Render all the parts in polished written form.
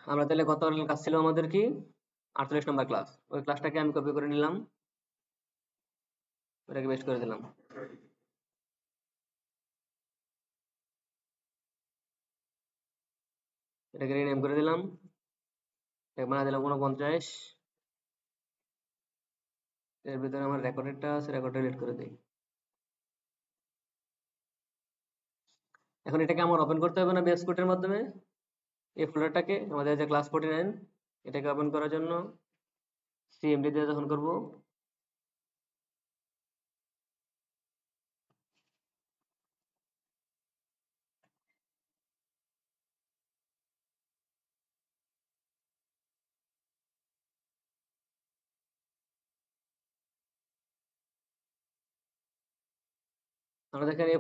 আমরা তাহলে গত ক্লাস ছিল আমাদের কি 48 নম্বর ক্লাস। ওই ক্লাসটাকে আমি কপি করে নিলাম, ওটাকে পেস্ট করে দিলাম। এটাকে রিনেম করে দিলাম, এটাকে বানা দিলাম 49। এর ভিতরে আমার রেকর্ডেডটা আছে, রেকর্ড ডিলিট করে দিই। এখন এটাকে আমার ওপেন করতে হবে না বেস কোডের মাধ্যমে? এই ফোল্ডারটাকে আমাদের যে ক্লাস 49, এটাকে ওপেন করার জন্য সিএমডি দিয়ে যখন করব, আমরা দেখেন এই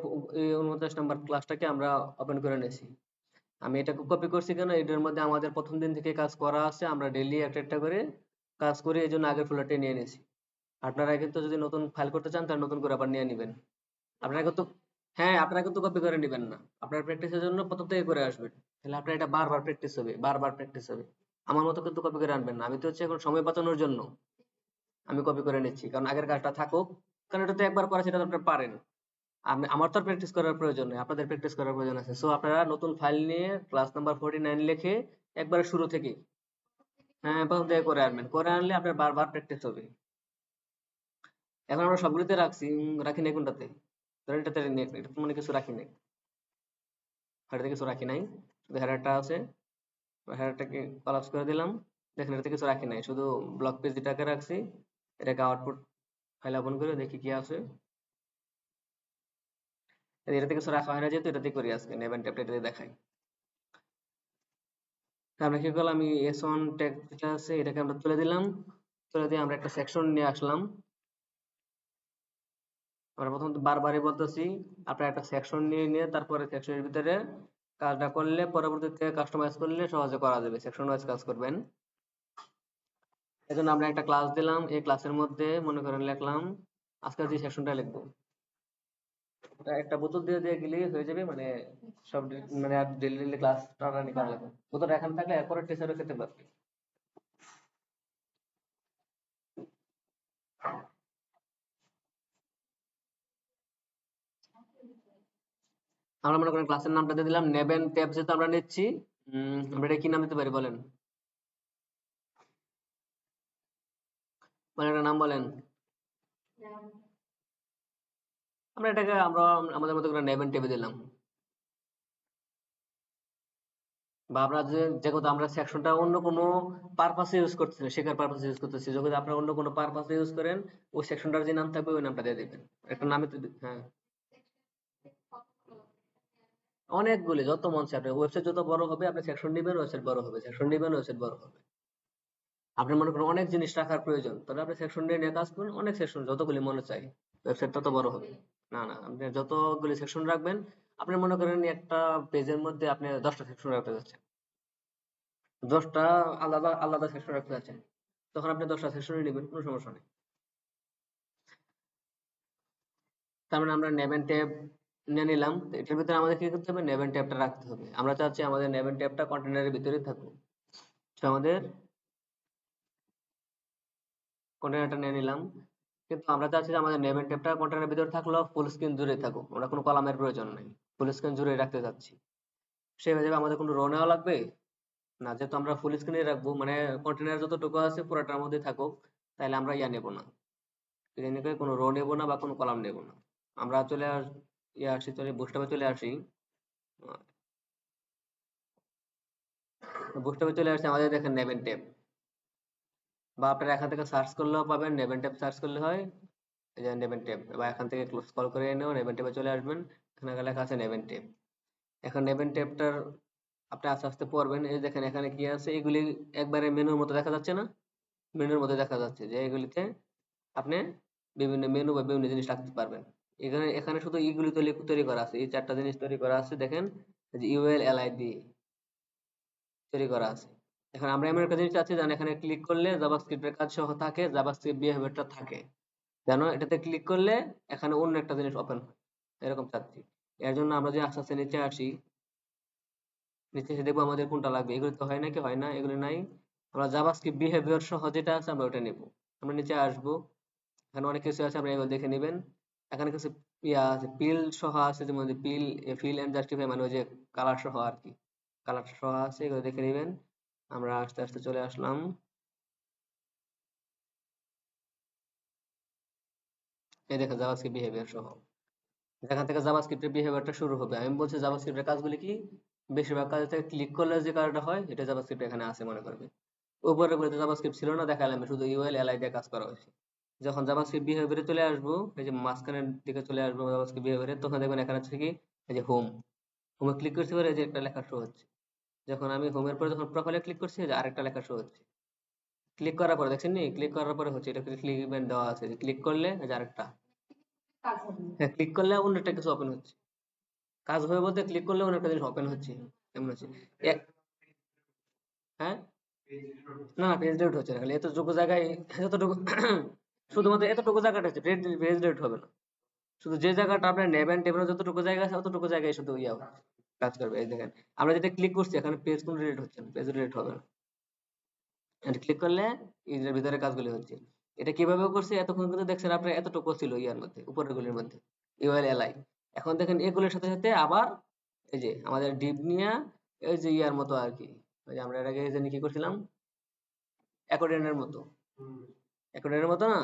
49 নম্বর ক্লাসটাকে আমরা ওপেন করে নিয়েছি। আমি এটাকে কপি করছি কেন, এটার মধ্যে আমাদের প্রথম দিন থেকে কাজ করা আছে, আমরা ডেইলি একটা একটা করে কাজ করি, এই জন্য আগের ফোল্ডারটা নিয়ে নিয়েছি। আপনারা কিন্তু যদি নতুন ফাইল করতে চান তাহলে নতুন করে আবার নিয়ে নেবেন। আপনারা কিন্তু, হ্যাঁ, আপনারা কিন্তু কপি করে নেবেন না, আপনার প্র্যাকটিসের জন্য প্রথম থেকে করে আসবেন, তাহলে আপনার এটা বারবার প্র্যাকটিস হবে, বারবার প্র্যাকটিস হবে। আমার মতো কিন্তু কপি করে আনবেন না, আমি তো হচ্ছে এখন সময় বাঁচানোর জন্য আমি কপি করে নিচ্ছি, কারণ আগের কাজটা থাকুক, কারণ এটা তো একবার করা, সেটা তো আপনারা পারেন। আমার তো প্র্যাকটিস করার প্রয়োজন নেই, আপনাদের প্র্যাকটিস করার প্রয়োজন আছে। সো আপনারা নতুন ফাইল নিয়ে ক্লাস নাম্বার 49 লিখে একবারে শুরু থেকে, হ্যাঁ, প্রথম থেকে করে আনবেন, করে আনলে আপনার বারবার প্র্যাকটিস হবে। এখন আমরা সবগুলোতে রাখছি, রাখি নাই কোনটাতে? ধরেন এটাতে এটা তো মানে কিছু রাখি নাই, হেডারতে কিছু রাখি নাই, শুধু হেডারটা আছে। হেডারটাকে কলাপস করে দিলাম। দেখেন এটাতে কিছু রাখি নাই, শুধু ব্লক পেজ যেটাকে রাখছি। এটাকে আউটপুট ফাইল ওপেন করে দেখি কি আছে। এটাতে কিছু রাখা হয় না, যেহেতু এটাতে করি আজকে নেবেন ট্যাবটা এটাতে দেখাই। আমরা কি করলাম, আমি S1 ট্যাগ যেটা আছে এটাকে আমরা তুলে দিলাম, তুলে দিয়ে আমরা একটা সেকশন নিয়ে আসলাম। আমরা প্রথমত বারবারই বলতেছি, আপনারা একটা সেকশন নিয়ে নিয়ে তারপরে সেকশনের ভিতরে কাজটা করলে পরবর্তীতে কাস্টমাইজ করলে সহজে করা যাবে, সেকশন ওয়াইজ কাজ করবেন। এজন্য আমরা একটা ক্লাস দিলাম, এই ক্লাসের মধ্যে মনে করেন লিখলাম আজকের যে সেকশনটা লিখবো, এটা একটা বোতল দিয়ে দিয়ে গেলেই হয়ে যাবে, মানে সব মানে আর ডেলি ডেলি ক্লাস রানি করা লাগবে। বোতলটা এখানে থাকলে এরপরে টিচারও খেতে পারবে। আমরা মনে করেন ক্লাসের নামটা দিয়ে দিলাম নেবেন ট্যাব, যেহেতু আমরা নিচ্ছি। আমরা এটা কি নাম দিতে পারি বলেন, মানে একটা নাম বলেন। আমরা এটাকে আমরা আমাদের মতো করে নেবেন ট্যাবে দিলাম। বা আমরা যেহেতু আমরা সেকশনটা অন্য কোনো পারপাসে ইউজ করতেছি না, শেখার পারপাসে ইউজ করতেছি, যদি আপনারা অন্য কোনো পারপাসে ইউজ করেন, ওই সেকশনটার যে নাম থাকবে ওই নামটা দিয়ে দিবেন। একটা নামে তো হ্যাঁ, অনেকগুলি যত মন চায়, আপনার ওয়েবসাইট যত বড় হবে আপনি সেকশন নিবেন, ওয়েবসাইট বড় হবে, সেকশন নিবেন, ওয়েবসাইট বড় হবে। আপনি মনে করেন অনেক জিনিস রাখার প্রয়োজন, তাহলে আপনি সেকশন নিয়ে নিয়ে কাজ করুন, অনেক সেকশন যতগুলি মনে চাই, ওয়েবসাইট তত বড় হবে। না না, আপনি যতগুলি সেকশন রাখবেন, আপনি মনে করেন একটা পেজের মধ্যে আপনি 10টা সেকশন রাখতে যাচ্ছেন, 10টা আলাদা আলাদা সেকশন রাখতে যাচ্ছেন, তখন আপনি 10টা সেকশনই নেবেন, কোনো সমস্যা নেই। তার মানে আমরা নেবেন ট্যাব নিয়ে নিলাম, তো এটার ভিতরে আমাদের কি করতে হবে, নেবেন ট্যাবটা রাখতে হবে। আমরা চাচ্ছি আমাদের নেবেন ট্যাবটা কন্টেনারের ভিতরে থাকুক, তো আমাদের কন্টেনারটা নিয়ে নিলাম। কিন্তু আমরা চাচ্ছি যে আমাদের নেবেন ট্যাবটা কন্টেনারের ভিতরে থাকলেও ফুল স্ক্রিন জুড়ে থাকুক, আমরা কোনো কলামের প্রয়োজন নেই, ফুল স্ক্রিন জুড়ে রাখতে চাচ্ছি। সেই হিসেবে আমাদের কোনো রো নেওয়া লাগবে না, যেহেতু আমরা ফুল স্ক্রিনে রাখবো, মানে কন্টেনার যতটুকু আছে পুরোটার মধ্যে থাকুক, তাহলে আমরা ইয়া নেবো না, কোনো রো নেবো না বা কোনো কলাম নেবো না। আমরা চলে ইয়ে আসি, চলে বুস্টআপে চলে আসি। বুস্টআপে চলে আসছে, আমাদের দেখেন নেবেন ট্যাব, বা আপনারা এখান থেকে সার্চ করলেও পাবেন, নেবেন ট্যাব সার্চ করলে হয়, এই যে নেবেন ট্যাব, বা এখান থেকে স্ক্রল করে এনেও নেবেন ট্যাবে চলে আসবেন, এখানে লেখা আছে নেবেন ট্যাব। এখন নেবেন ট্যাবটার আপনি আস্তে আস্তে পড়বেন, এই দেখেন এখানে কি আছে, এগুলি একবারে মেনুর মতো দেখা যাচ্ছে না, মেনুর মধ্যে দেখা যাচ্ছে যে এগুলিতে আপনি বিভিন্ন মেনু বা বিভিন্ন জিনিস রাখতে পারবেন। এখানে এখানে শুধু ইগুলি তৈরি তৈরি করা আছে, এই 4টা জিনিস তৈরি করা আছে, দেখেন এই যে ইউএল এলআই দিয়ে তৈরি করা আছে। এখন আমরা এমন একটা জিনিস চাচ্ছি যেন এখানে ক্লিক করলে জাভাস্ক্রিপ্টের কাজ সহ থাকে, জাভাস্ক্রিপ্ট বিহেভিয়ারটা থাকে, যেন এটাতে ক্লিক করলে এখানে অন্য একটা জিনিস ওপেন হয়, এরকম চাচ্ছি। এর জন্য আমরা যে আস্তে আস্তে নিচে আসি, নিচে এসে দেখবো আমাদের কোনটা লাগবে। এগুলো তো হয় নাকি হয় না, এগুলো নাই। আমরা জাভাস্ক্রিপ্ট বিহেভিয়ার সহ যেটা আছে আমরা ওটা নেব। আমরা নিচে আসবো, এখানে অনেক কিছু আছে, আপনি এগুলো দেখে নেবেন। এখানে কিছু ইয়া আছে, পিল সহ আছে, যেমন পিল, ফিল এন্ড জাস্টিফাই, মানে ওই যে কালার সহ আর কি, কালার সহ আছে, এগুলো দেখে নেবেন। আমরা আস্তে আস্তে চলে আসলাম। এই দেখেন জাভাস্ক্রিপ্ট বিহেভিয়ার সহ, যেখান থেকে জাভাস্ক্রিপ্টের বিহেভিয়ারটা শুরু হবে। আমি বলছি জাভাস্ক্রিপ্টের কাজগুলি কি, বেশিরভাগ কাজ থেকে ক্লিক করলে যে কাজটা হয় এটা জাভাস্ক্রিপ্ট এখানে আছে মনে করবে। উপরে গুলোতে জাভাস্ক্রিপ্ট ছিল না, দেখালাম শুধু ইউএল এলআই দিয়ে কাজ করা হয়েছে। যখন জাভাস্ক্রিপ্ট বিহেভিয়ারে চলে আসবো, এই যে মাঝখানের দিকে চলে আসবো জাভাস্ক্রিপ্ট বিহেভিয়ারে, তখন দেখবেন এখানে হচ্ছে কি, এই যে হোম, হোমে ক্লিক করতে পারে, এই যে একটা লেখা শো হচ্ছে। যখন আমি হোমের পরে যখন প্রোফাইলে ক্লিক করছি, এই যে আরেকটা লেখা শো হচ্ছে। ক্লিক করার পরে দেখছেন নি, ক্লিক করার পরে হচ্ছে এটা, ক্লিক ইভেন্ট দেওয়া আছে, ক্লিক করলে এই যে আরেকটা, হ্যাঁ ক্লিক করলে অন্য একটা কিছু ওপেন হচ্ছে। কাজ হবে বলতে ক্লিক করলে অন্য একটা জিনিস ওপেন হচ্ছে, এমন হচ্ছে। হ্যাঁ, না পেজ রেট হচ্ছে না, খালি এতটুকু জায়গায়, এতটুকু শুধুমাত্র এতটুকু জায়গাটা হচ্ছে, পেজ রেট হবে না। শুধু যে জায়গাটা আপনার নেবেন টেবিলের যতটুকু জায়গা আছে অতটুকু জায়গায় শুধু ইয়া কাজ করবে। এই দেখেন আমরা যেটা ক্লিক করছি এখানে পেজ কোনো রিলেট হচ্ছে না, পেজ রিলেট হবে না। ক্লিক করলে এর ভিতরে কাজগুলি হচ্ছে। এটা কিভাবে করছি, এতক্ষণ কিন্তু দেখছেন আপনার এতটুকু ছিল ইয়ার মধ্যে, উপরের গুলির মধ্যে, ইউএল এলআই। এখন দেখেন এগুলোর সাথে সাথে আবার এই যে আমাদের ডিপ নিয়ে, এই যে ইয়ার মতো আর কি, ওই যে আমরা এর আগে এই যে কি করছিলাম, অ্যাকর্ডিয়নের মতো, অ্যাকর্ডিয়নের মতো না,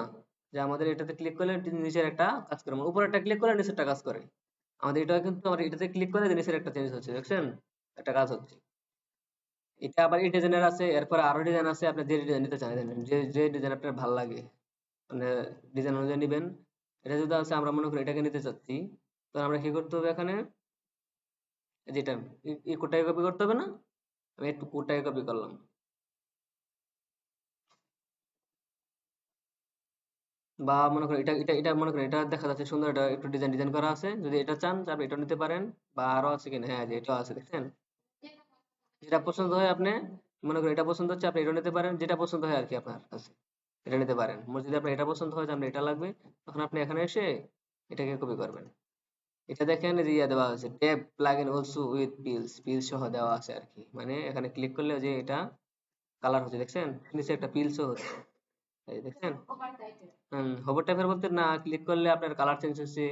যে আমাদের এটাতে ক্লিক করলে নিচের একটা কাজ করে, মানে উপরেরটা ক্লিক করলে নিচেরটা কাজ করে। আমাদের এটা কিন্তু আমরা এটাতে ক্লিক করলে নিচের একটা চেঞ্জ হচ্ছে, দেখছেন, একটা কাজ হচ্ছে। এটা আবার এই ডিজাইনের আছে, এরপর আরো ডিজাইন আছে, আপনি যে ডিজাইন নিতে চান, যে যে ডিজাইন আপনার ভালো লাগে, মানে ডিজাইন অনুযায়ী নিবেন। এটা যদি আছে, আমরা মনে করি এটাকে নিতে চাচ্ছি, তো আমরা কি করতে হবে এখানে, যেটা এই কোডটাকে কপি করতে হবে না, আমি একটু কোডটাকে কপি করলাম। বা মনে করেন এটা এটা এটা মনে করেন এটা দেখা যাচ্ছে সুন্দর, এটা একটু ডিজাইন ডিজাইন করা আছে, যদি এটা চান আপনি এটা নিতে পারেন। বা আরো আছে কিনা, হ্যাঁ যে এটা আছে, দেখছেন, যেটা পছন্দ হয় আপনি, মনে করেন এটা পছন্দ হচ্ছে, আপনি এটা নিতে পারেন, যেটা পছন্দ হয় আর কি আপনার কাছে, এটা নিতে পারেন। যদি আপনার এটা পছন্দ হয় যে আপনার এটা লাগবে, তখন আপনি এখানে এসে এটাকে কপি করবেন। এটা দেখেন এই যে ইয়া দেওয়া আছে, tab plugin also with pills, pills সহ দেওয়া আছে আর কি, মানে এখানে ক্লিক করলে যে এটা কালার হচ্ছে, দেখছেন নিচে একটা পিলসও হচ্ছে, এই দেখছেন। হোভার টাইপের বলতে না, ক্লিক করলে আপনার কালার চেঞ্জ হচ্ছে,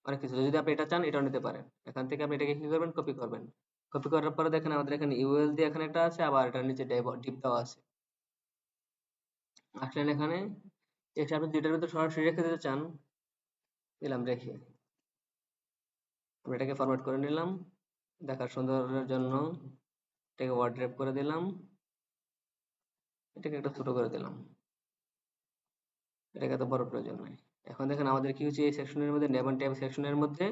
অনেক কিছু। যদি আপনি এটা চান এটাও নিতে পারেন, এখান থেকে আপনি এটাকে কি করবেন, কপি করবেন। কপি করার পরে দেখেন আমাদের এখানে ইউএল দিয়ে এখানে একটা আছে, আবার এটার নিচে ডিপ দেওয়া আছে। আসলেন এখানে এসে আপনি দুইটার ভিতর সরাসরি রেখে দিতে চান, দিলাম রেখে, আমরা এটাকে ফরম্যাট করে নিলাম দেখার সৌন্দর্যের জন্য। এটাকে ওয়ার্ড্রেপ করে দিলাম, এটাকে একটা ছোট করে দিলাম, এটাকে এত বড় প্রয়োজন নাই। এখন দেখেন আমাদের কি হচ্ছে, এই সেকশনের মধ্যে নেব ট্যাব সেকশনের মধ্যে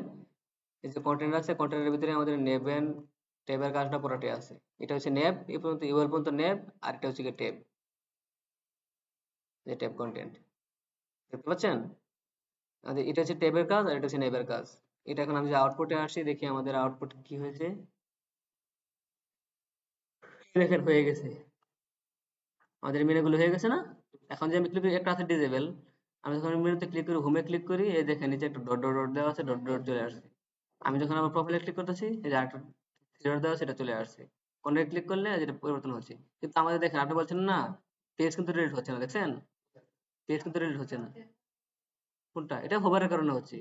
এই যে কন্টেন্ট আছে, কন্টেন্টের ভিতরে আমাদের নেব এন্ড ট্যাবের কাজটা পুরোটাই আছে। এটা হচ্ছে নেব, এই পর্যন্ত ইউআর পর্যন্ত নেব, আর এটা হচ্ছে ট্যাব, যে ট্যাব কন্টেন্ট দেখতে পাচ্ছেন। আমাদের এটা হচ্ছে ট্যাবের কাজ, আর এটা হচ্ছে নেবের কাজ। এটা এখন আমি যে আউটপুটে আসি, দেখি আমাদের আউটপুট কি হয়েছে, দেখেন হয়ে গেছে, আমাদের মেনুগুলো হয়ে গেছে না। এখন যে আমি ক্লিক করি, একটা আছে ডিসেবল, আমি যখন মেনুতে ক্লিক করি, হোমে ক্লিক করি, এই দেখেন নিচে একটা ডট ডট ডট দেওয়া আছে, ডট ডট চলে আসছে। আমি যখন আমার প্রোফাইলে ক্লিক করতেছি, এই যে আরেকটা থ্রি ডট দেওয়া আছে, এটা চলে আসছে। কোনটা ক্লিক করলে যেটা পরিবর্তন হচ্ছে। কিন্তু আমাদের দেখেন, আপনি বলছেন না পেজ কিন্তু ডিলিট হচ্ছে না, দেখছেন পেজ কিন্তু ডিলিট হচ্ছে না। কোনটা, এটা হোভারের কারণে হচ্ছে,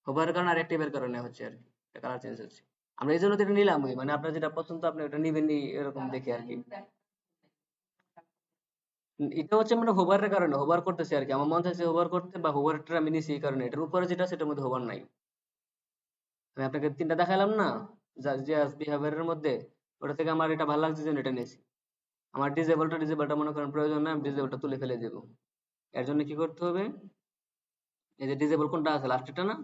হোভারের কারণে আর অ্যাক্টিভের কারণে হচ্ছে আর কি, এটা কালার চেঞ্জ হচ্ছে। আমরা এই জন্য তো এটা নিলাম, মানে আপনার যেটা পছন্দ আপনি ওটা নিবেনই, এরকম দেখে আর কি। এটা হচ্ছে মানে হোভারের কারণে, হোভার করতেছি আর কি, আমার মন চাইছে হোভার করতে, বা হোভারটা আমি নিছি এই কারণে। এটার উপরে যেটা সেটার মধ্যে হোভার নাই। আমি আপনাকে তিনটা দেখালাম না, জাস্ট বিহেভিয়ারের মধ্যে, ওটা থেকে আমার এটা ভালো লাগছে জন্য এটা নিয়েছি। আমার ডিসেবলটা মনে করেন প্রয়োজন না, আমি ডিসেবলটা তুলে ফেলে দেবো। এর জন্য কি করতে হবে, এই যে ডিসেবল কোনটা আছে, লাস্টেরটা না,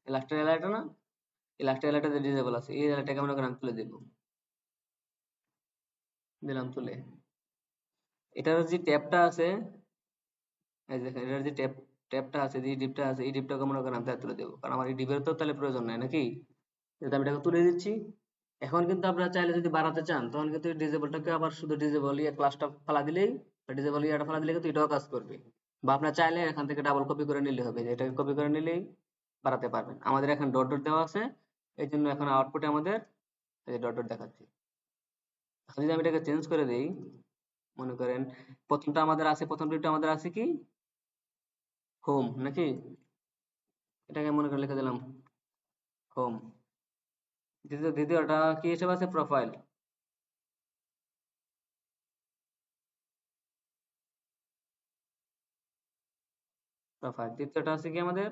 এই লাস্টের এলাকাটা না, এই লাস্টের এলাকাটা যে ডিসেবল আছে, এই এলাকাটাকে মনে করেন আমি তুলে দেবো, দিলাম তুলে। এটার যে ট্যাবটা আছে, এই যে দেখেন এটার যে ট্যাবটা আছে, যে ডিপটা আছে, এই ডিপটাকে মনে করেন আমি তাই তুলে দেবো, কারণ আমার এই ডিপের তো তাহলে প্রয়োজন নাই নাকি, যেহেতু আমি এটাকে তুলে দিচ্ছি। এখন কিন্তু আপনারা চাইলে যদি বাড়াতে চান, তখন কিন্তু ডিসেবলটাকে আবার শুধু ডিসেবল ইয়ে ক্লাসটা ফালা দিলেই, ডিসেবল ইয়াটা ফালা দিলে কিন্তু এটাও কাজ করবে। বা আপনার চাইলে এখান থেকে ডাবল কপি করে নিলে হবে, যে এটাকে কপি করে নিলেই বাড়াতে পারবেন। আমাদের এখন ডট ডট দেওয়া আছে, এই জন্য এখন আউটপুটে আমাদের এই ডট ডট দেখাচ্ছে। যদি আমি এটাকে চেঞ্জ করে দেই, মনে করেন প্রথমটা আমাদের আছে, প্রথম ভিউটা আমাদের আছে কি হোম নাকি, এটাকে মনে করে লিখে দিলাম হোম। দ্বিতীয়টা কি হিসেবে আছে, প্রোফাইল। প্রোফাইল তৃতীয়টা আছে কি আমাদের,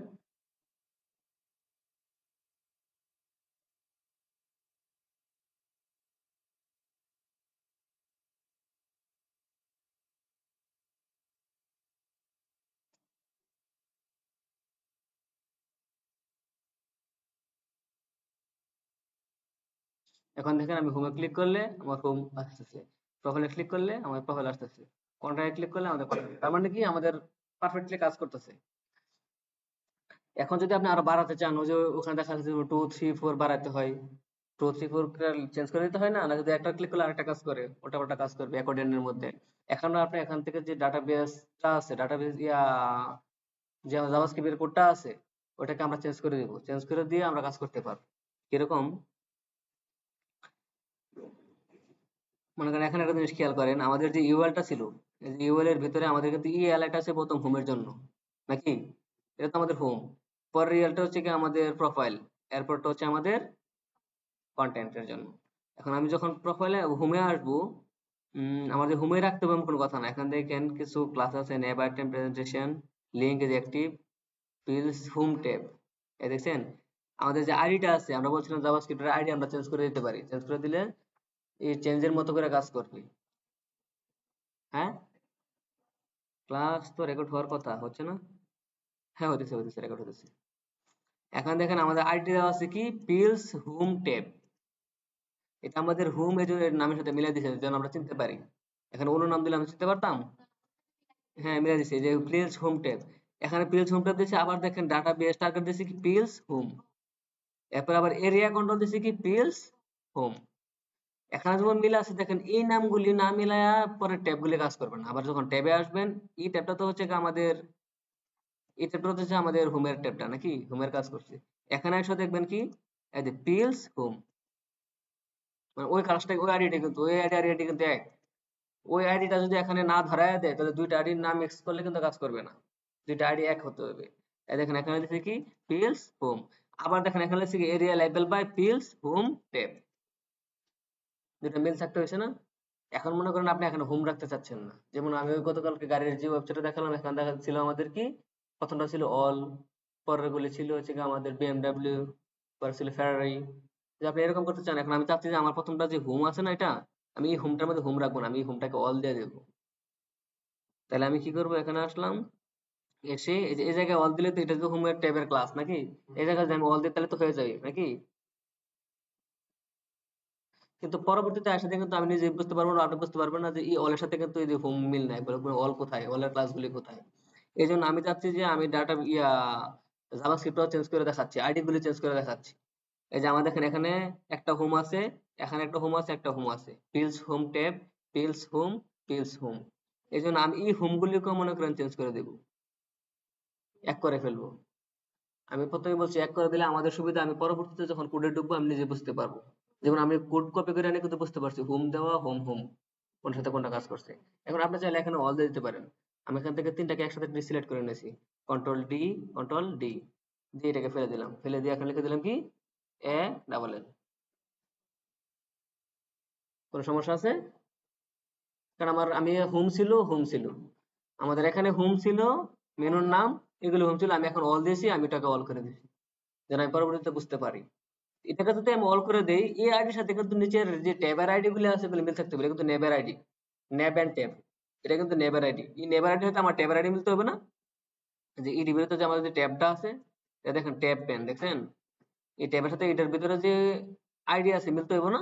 এখন দেখেন আমি হোমে ক্লিক করলে আমার হোম আসতেছে, প্রোফাইলে ক্লিক করলে আমার প্রোফাইল আসতেছে, কন্ট্রাক্টে ক্লিক করলে আমাদের contact। তার মানে কি আমাদের পারফেক্টলি কাজ করতেছে। এখন যদি আপনি আরো বাড়াতে চান, ওই যে ওখানে দেখা যাচ্ছে 2 3 4 বাড়াতে হয়, 2 3 4 চেঞ্জ করে দিতে হয় না, না যদি একটা ক্লিক করলে আরেকটা কাজ করে, ওটা ওটা কাজ করবে অ্যাকর্ডিংয়ের মধ্যে। এখন আপনি এখান থেকে যে ডাটাবেসটা আছে, ডাটাবেস যে জাভাস্ক্রিপ্টের কোডটা আছে, ওটাকে আমরা চেঞ্জ করে দিব, চেঞ্জ করে দিয়ে আমরা কাজ করতে পারবো। কিরকম, মনে করেন এখানে একটা জিনিস খেয়াল করেন, আমাদের যে ইউআরটা ছিল, এই যে ইউআর এর ভিতরে আমাদের কিন্তু ই অ্যালার্ট আছে প্রথম হোমের জন্য নাকি, এটা তো আমাদের হোম। পরের রিয়ালটা হচ্ছে কি আমাদের প্রোফাইল, এরপরটা হচ্ছে আমাদের কন্টেন্টের জন্য। এখন আমি যখন প্রোফাইলে হোমে আসবো, আমাদের হোমে রাখতে হবে এমন কোনো কথা না। এখান দেখেন কিছু ক্লাস আছে, nav item, presentation, link is active, fields, home tab. এই দেখছেন আমাদের যে আইডিটা আছে, আমরা বলছিলাম জাভাস্ক্রিপ্টের আইডি আমরা চেঞ্জ করে দিতে পারি, চেঞ্জ করে দিলে এই চেঞ্জের মতো করে কাজ করবে। হ্যাঁ, ক্লাস তো রেকর্ড হওয়ার কথা হচ্ছে না। হ্যাঁ, হতেছে হতেছে, রেকর্ড হতেছে। এখন দেখেন আমাদের আইডি দেওয়া আছে কি পিলস হোম ট্যাব, এটা আমাদের হোম এর নামের সাথে মিলাই দিয়েছে যেন আমরা চিনতে পারি। এখানে অন্য নাম দিলে আমি চিনতে পারতাম। হ্যাঁ, মিলাই দিয়েছে যে পিলস হোম ট্যাব, এখানে পিলস হোম ট্যাব দিয়েছে, আবার দেখেন ডাটা বেস টার্গেট দিয়েছে কি পিলস হোম, এরপর আবার এরিয়া কন্ট্রোল দিয়েছে কি পিলস হোম। এখানে যেমন মিলে আছে দেখেন, এই নামগুলি না মিলায়া পরে ট্যাবগুলি কাজ করবে না। আবার যখন ট্যাবে আসবেন, এই ট্যাবটা তো হচ্ছে গিয়ে আমাদের, এই ট্যাবটা হচ্ছে আমাদের হোমের ট্যাবটা নাকি, হোমের কাজ করছে। এখানে এসে দেখবেন কি এই যে পিলস হোম, মানে ওই কাজটা, ওই আইডিটা কিন্তু, ওই আইডি কিন্তু এক। ওই আইডিটা যদি এখানে না ধরায় দেয়, তাহলে দুইটা আইডির নাম মিক্স করলে কিন্তু কাজ করবে না, দুইটা আইডি এক হতে হবে। এই দেখেন এখানে লিখছে কি পিলস হোম, আবার দেখেন এখানে লিখছে কি এরিয়া লেবেল বাই পিলস হোম ট্যাব, দুইটা মিল থাকতে হয়েছে না। এখন মনে করেন আপনি এখানে হোম রাখতে চাচ্ছেন না, যেমন আমি ওই গতকালকে গাড়ির যে ওয়েবসাইটে দেখালাম, এখানে দেখা ছিল আমাদের কি, প্রথমটা ছিল অল, পরের গুলি ছিল হচ্ছে কি আমাদের বিএমডব্লিউ, পরে ছিল ফেরারি। যে আপনি এরকম করতে চান, এখন আমি চাচ্ছি যে আমার প্রথমটা যে হোম আছে না, এটা আমি এই হোমটার মধ্যে হোম রাখবো না, আমি এই হোমটাকে অল দিয়ে দেবো। তাহলে আমি কি করবো, এখানে আসলাম, এসে এই যে এই জায়গায় অল দিলে তো এটা তো হোমের ট্যাবের ক্লাস নাকি, এই জায়গায় যদি আমি অল দিই তাহলে তো হয়ে যাবে নাকি। কিন্তু পরবর্তীতে আসাতে কিন্তু আমি নিজে বুঝতে পারবো না, আপনি বুঝতে পারবেন না যে এই অলের সাথে কিন্তু এই যে হোম মিল নাই, বলে অল কোথায়, অলের ক্লাসগুলি কোথায়। এই জন্য আমি চাচ্ছি যে আমি ডাটা জাভাস্ক্রিপ্টটাও চেঞ্জ করে দেখাচ্ছি, আইডি গুলি চেঞ্জ করে দেখাচ্ছি। এই যে আমাদের এখানে এখানে একটা হোম আছে, এখানে একটা হোম আছে, একটা হোম আছে, pills home tab, pills home, pills home. এই জন্য আমি এই হোম গুলিকেও মনে করেন চেঞ্জ করে দেবো, এক করে ফেলবো। আমি প্রথমে বলছি এক করে দিলে আমাদের সুবিধা, আমি পরবর্তীতে যখন কোডে ঢুকবো আমি নিজে বুঝতে পারবো। যেমন আমি কোড কপি করে এনে কিন্তু বুঝতে পারছি হোম দেওয়া, হোম হোম কোন সাথে কোনটা কাজ করছে। এখন আপনি চাইলে এখানে অল দিয়ে দিতে পারেন। আমি এখান থেকে তিনটাকে একসাথে সিলেক্ট করে নিয়েছি, কন্ট্রোল ডি, কন্ট্রোল ডি দিয়ে এটাকে ফেলে দিলাম, ফেলে দিয়ে এখন লিখে দিলাম কি এ ডাবল এল। কোনো সমস্যা আছে? কারণ আমি হোম ছিল, হোম ছিল, আমাদের এখানে হোম ছিল, মেনুর নাম, এগুলো হোম ছিল, আমি এখন অল দিয়েছি, আমি এটাকে অল করে দিয়েছি যেন আমি পরবর্তীতে বুঝতে পারি। এটাকে যদি আমি অল করে দেই, এই আইডির সাথে কিন্তু নিচের যে ট্যাবের আইডি গুলো আছে এগুলো মিল থাকতে হবে, এটা কিন্তু নেবের আইডি, নেব এন্ড ট্যাব, এটা কিন্তু নেবের আইডি। এই নেবের আইডি সাথে আমার ট্যাবের আইডি মিলতে হবে না। যে এই ভিতরে যে আমাদের যে ট্যাবটা আছে, এটা দেখেন ট্যাব পেন দেখছেন, এই ট্যাবের সাথে এটার ভিতরে যে আইডি আছে মিলতে হবে না।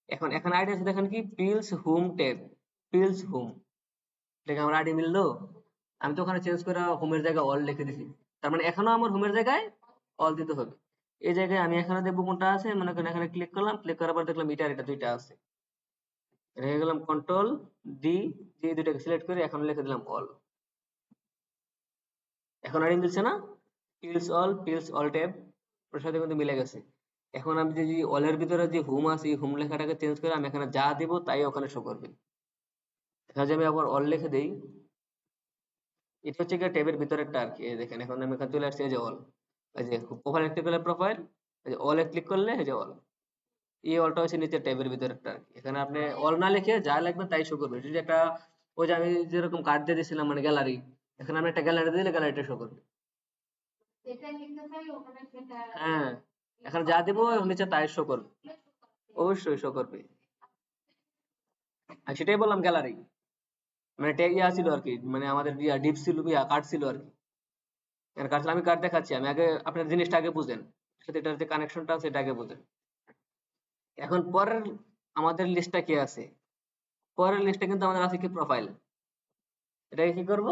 এখন এখানে আইডি আছে দেখেন কি pills home tab, pills home, এটা কি আমার আইডি মিললো? আমি তো ওখানে চেঞ্জ করে হোমের জায়গায় অল লিখে দিছি, তার মানে এখনো আমার হোমের জায়গায় অল দিতে হবে। এই জায়গায় আমি এখানে দেখবো কোনটা আছে, মনে করেন এখানে ক্লিক করলাম, ক্লিক করার পর দেখলাম এটা আর এটা দুইটা আছে, রেখে গেলাম কন্ট্রোল ডি, দিয়ে দুইটাকে সিলেক্ট করে এখন লিখে দিলাম অল। এখন আইডি মিলছে না, পিলস অল ট্যাব, ওর সাথে কিন্তু মিলে গেছে। এখন আমি যদি অলের ভিতরে যে হোম আছে এই হোম লেখাটাকে চেঞ্জ করে আমি এখানে যা দিব তাই ওখানে শো করবে। এখানে যদি আমি আবার অল লিখে দেই, এটা হচ্ছে গিয়ে ট্যাবের ভিতরেরটা আর কি। এই দেখেন এখন আমি এখানে চলে আসছি, এই যে অল, এই যে প্রোফাইল ক্লিক করলে প্রোফাইল, এই যে অলে ক্লিক করলে এই যে অল। এই অলটা হচ্ছে নিচের ট্যাবের ভিতরেরটা আর কি। এখানে আপনি অল না লিখে যা লিখবেন তাই শো করবে। যদি একটা, ওই যে আমি যেরকম কার্ড দিয়ে দিয়েছিলাম মানে গ্যালারি, এখানে আমি একটা গ্যালারি দিলে গ্যালারিটা শো করবে। হ্যাঁ, এখানে যা দিব নিচে তাই শো করবে, অবশ্যই শো করবে। আর সেটাই বললাম গ্যালারি, মানে ট্যাগ ইয়া ছিল আর কি, মানে আমাদের ইয়া ডিপ ছিল, ইয়া কার্ড ছিল আর কি। কার্ড আমি কার্ড দেখাচ্ছি, আমি আগে আপনার জিনিসটা আগে বুঝেন, সাথে এটার যে কানেকশনটা আছে এটা আগে বুঝেন। এখন পরের আমাদের লিস্টটা কি আছে, পরের লিস্টে কিন্তু আমাদের আছে কি প্রোফাইল। এটাকে কি করব,